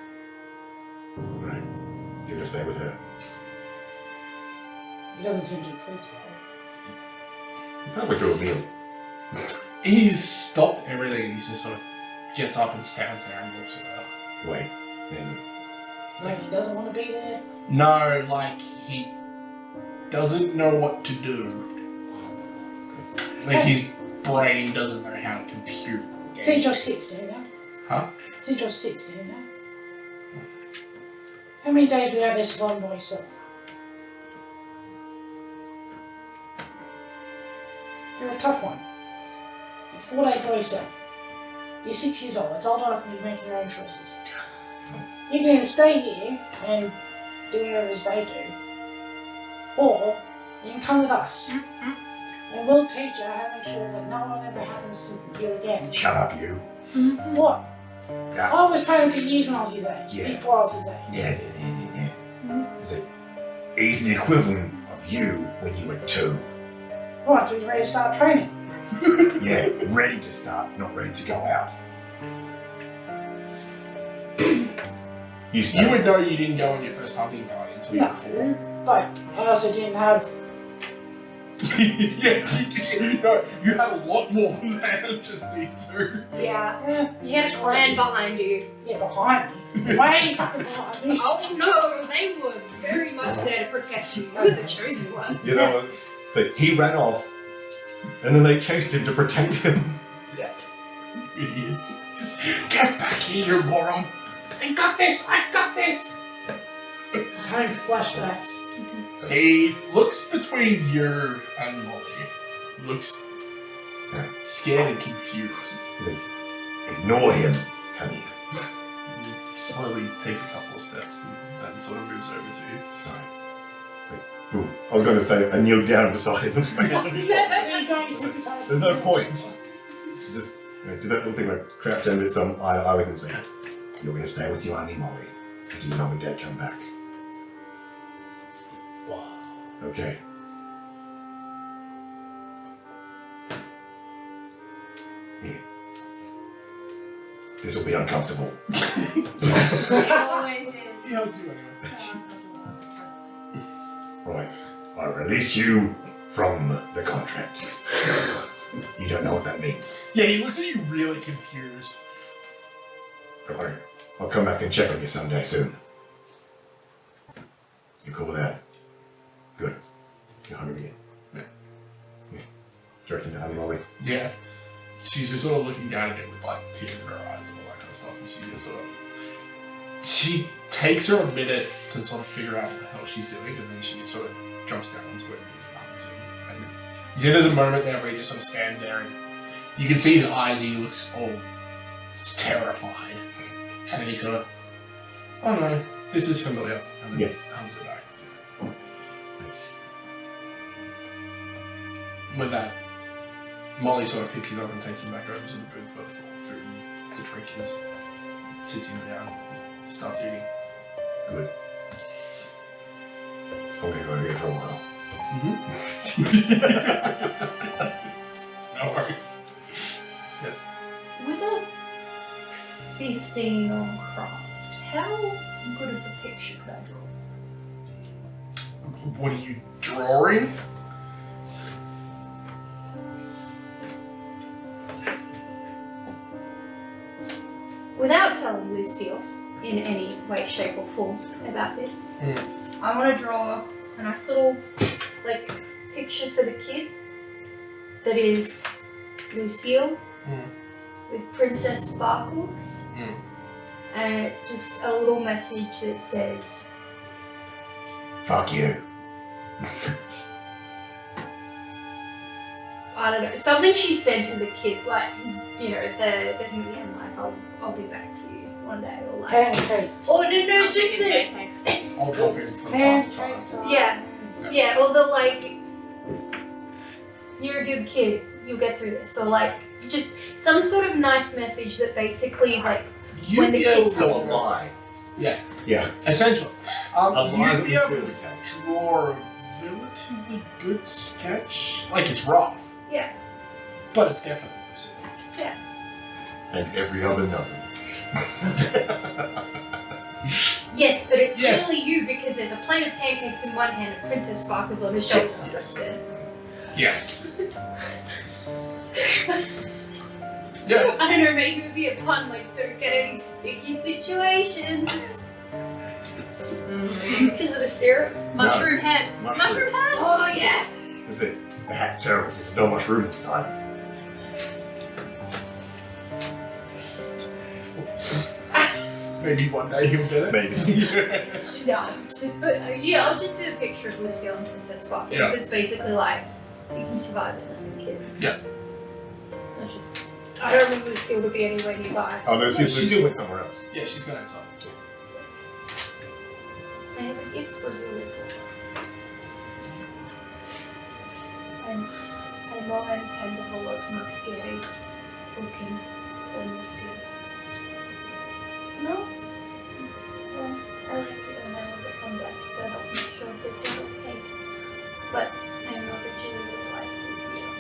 Right. You're gonna stay with her. He doesn't seem too pleased with it. It's halfway through a meal. He's stopped everything and he just sort of gets up and stands there and looks at her. Wait, then Like he doesn't want to be there. No, like he doesn't know what to do. Like his brain doesn't know how to compute. Say you're 6, do you know? Huh? Say you're 6, do you know? How many days were you out there surviving by yourself? You're a tough one. You're 4 days by yourself. You're 6 years old. That's old enough for you making your own choices. You can either stay here and do whatever it is they do, or you can come with us. And we'll teach you how to make sure that no one ever happens to you again. shut up, you. What? Yeah. I was training for years when I was his age. Yeah. Before I was his age. Yeah. Is it? He's the equivalent of you when you were 2. Right, so he's ready to start training. Yeah, ready to start, not ready to go out. You would know you didn't go on your first hunting party until you were 4. No, but I also didn't have. Yes, you did. No, you had a lot more than that, just these 2. Yeah. You had a clan behind you. Yeah, behind me. Way fucking behind me. Oh no, they were very much there to protect you. You're the chosen one. You know what? So he ran off, and then they chased him to protect him. Idiot. Get back here, you moron. I got this! I got this! Just having flashbacks. He looks between you and Molly. Looks scared and confused. He's like, ignore him. Come here. He slowly takes a couple of steps and then sort of moves over to you. Ooh, I was going to say, I kneel down beside him. There's no point. Just do that little thing like crouch down a bit, so I'm eye with him saying, you're going to stay with your auntie Molly until your mum and dad come back. Wow. Okay. Here. This will be uncomfortable. It always is. He hugs you anyway. Right. I release you from the contract. You don't know what that means. Yeah, he looks at you really confused. Don't worry. I'll come back and check on you someday soon. You cool with that? Good. You're hungry again. Yeah. Directing to Honey Molly. Yeah. She's just sort of looking down at it with like tears in her eyes and all that kind of stuff, and she just sort of... She takes her a minute to sort of figure out what the hell she's doing, and then she just sort of jumps down onto her knees and hugs you. And you see there's a moment there where he just sort of stands there, and you can see his eyes, he looks all terrified. And then he sort of, oh no, this is familiar, and then hugs her back. With that, Molly sort of picks him up and takes him back over to the booth where the food and the drink is. Sits him down and starts eating. Good. I'm gonna go here for a while. No worries. Yes. With a 15 on craft, how good of a picture could I draw? What are you drawing? Without telling Lucille in any way, shape or form about this, I want to draw a nice little picture for the kid that is Lucille with Princess Sparkles and just a little message that says, Fuck you. I don't know, something she said to the kid, like, you know, the thing at the end, like, I'll be back for you one day, or like, Pancakes. or no, just the, I'll drop in from time to time. yeah, or the like, you're a good kid, you'll get through this, or like, just some sort of nice message that basically, like, when the kids So a lie. Yeah. Yeah. Essentially. A lie You'd that be was able silly tag. to draw a relatively good sketch. Like, it's rough, Yeah, but it's definitely lucid. And every other gnome. yeah, Yes, but it's Yes. clearly you because there's a plate of pancakes in one hand and Princess Sparkles on the shoulder. Yes. Yeah. Yeah. I don't know, maybe it would be a pun like don't get any sticky situations. Because of the syrup. Mushroom head. Mushroom. Head. Oh yeah. Is it? The hat's terrible. There's no much room inside. Maybe one day he'll get it. Maybe. No. Yeah, I'll just do a picture of Lucille and Princess Sparkles. Yeah. It's basically like you can survive it, I think. Yeah. I don't want Lucille to be anywhere nearby. Oh no, She's- Lucille went somewhere else. Yeah, she's gone outside. I have a gift for you, little. I know I'm kind of a lot more scary looking than Lucille. No? Well, I like you and I want to come back to help make sure that you're okay. But I know that you really like Lucille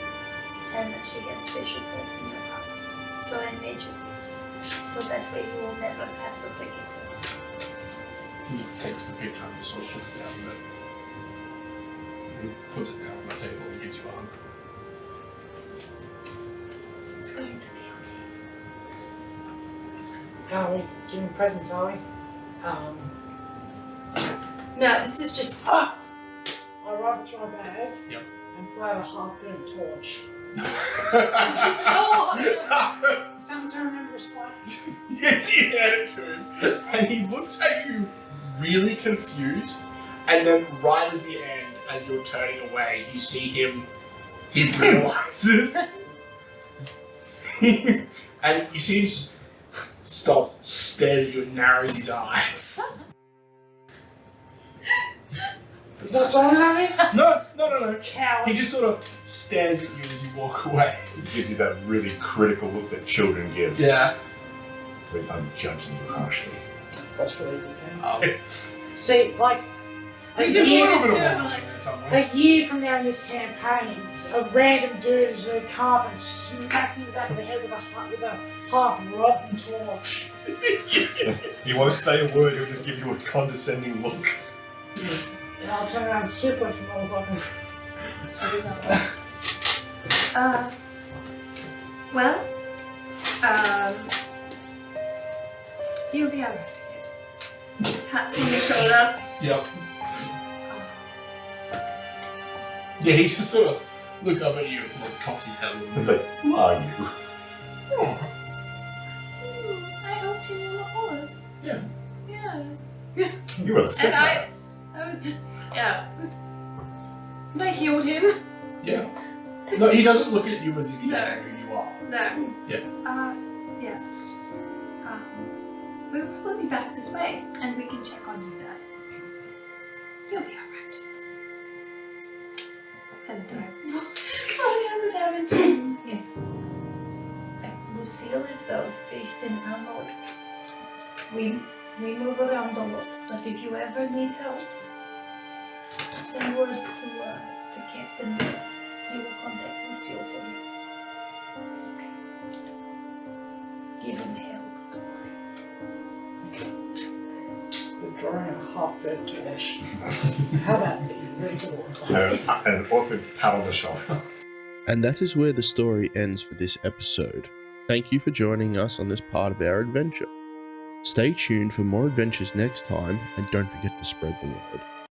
and that she has special place in your heart. So I made you this, so that way you will never have to forget her. He takes the picture and just sort of puts it down there. He puts it down on the table and gives you a hug. It's going to be okay. Are we giving presents, are we? No, this is just. I rifle through my bag Yep. and pull out a half-burnt torch. Oh! Sounds to remember a spike. Yes, you hand it to him, and he looks at you really confused, and then right as the end, as you're turning away, you see him, he realizes, and you see him stops, stares at you and narrows his eyes. Is that John Larry? No. Coward. He just sort of stares at you as you walk away. It gives you that really critical look that children give. Yeah. It's like, I'm judging you harshly. That's really good, thanks. Um, See, like, a We just year, want little to bit of do it, one like- there somewhere. a year from now in this campaign, a random dude is a carp and smack me in the back of the head with a half-rotten torch. He won't say a word, he'll just give you a condescending look. And I'll turn around and suplex the motherfucker. Well, you'll be alright, kid. Pat on the shoulder. Yep. Yeah, he just sort of looks up at you and like cocks his head a little It's bit. like, who are you? Oh, I helped him on the horse. yeah. Yeah. You were the stick And I was, yeah. And I healed him. Yeah. No, he doesn't look at you as if he No. doesn't know who you are. No. Yeah. Yes. We'll probably be back this way, and we can check on you there. You'll be alright. And, oh, yeah, the diamond. Yes. Lucille is well based in Arnold. We move around a lot, but if you ever need help, send word to the captain. He will contact Lucille for you. Okay. Give him help. They're drawing a half-burnt torch. How about me? Ready for war? And an awkward pat on the shoulder. And that is where the story ends for this episode. Thank you for joining us on this part of our adventure. Stay tuned for more adventures next time, and don't forget to spread the word.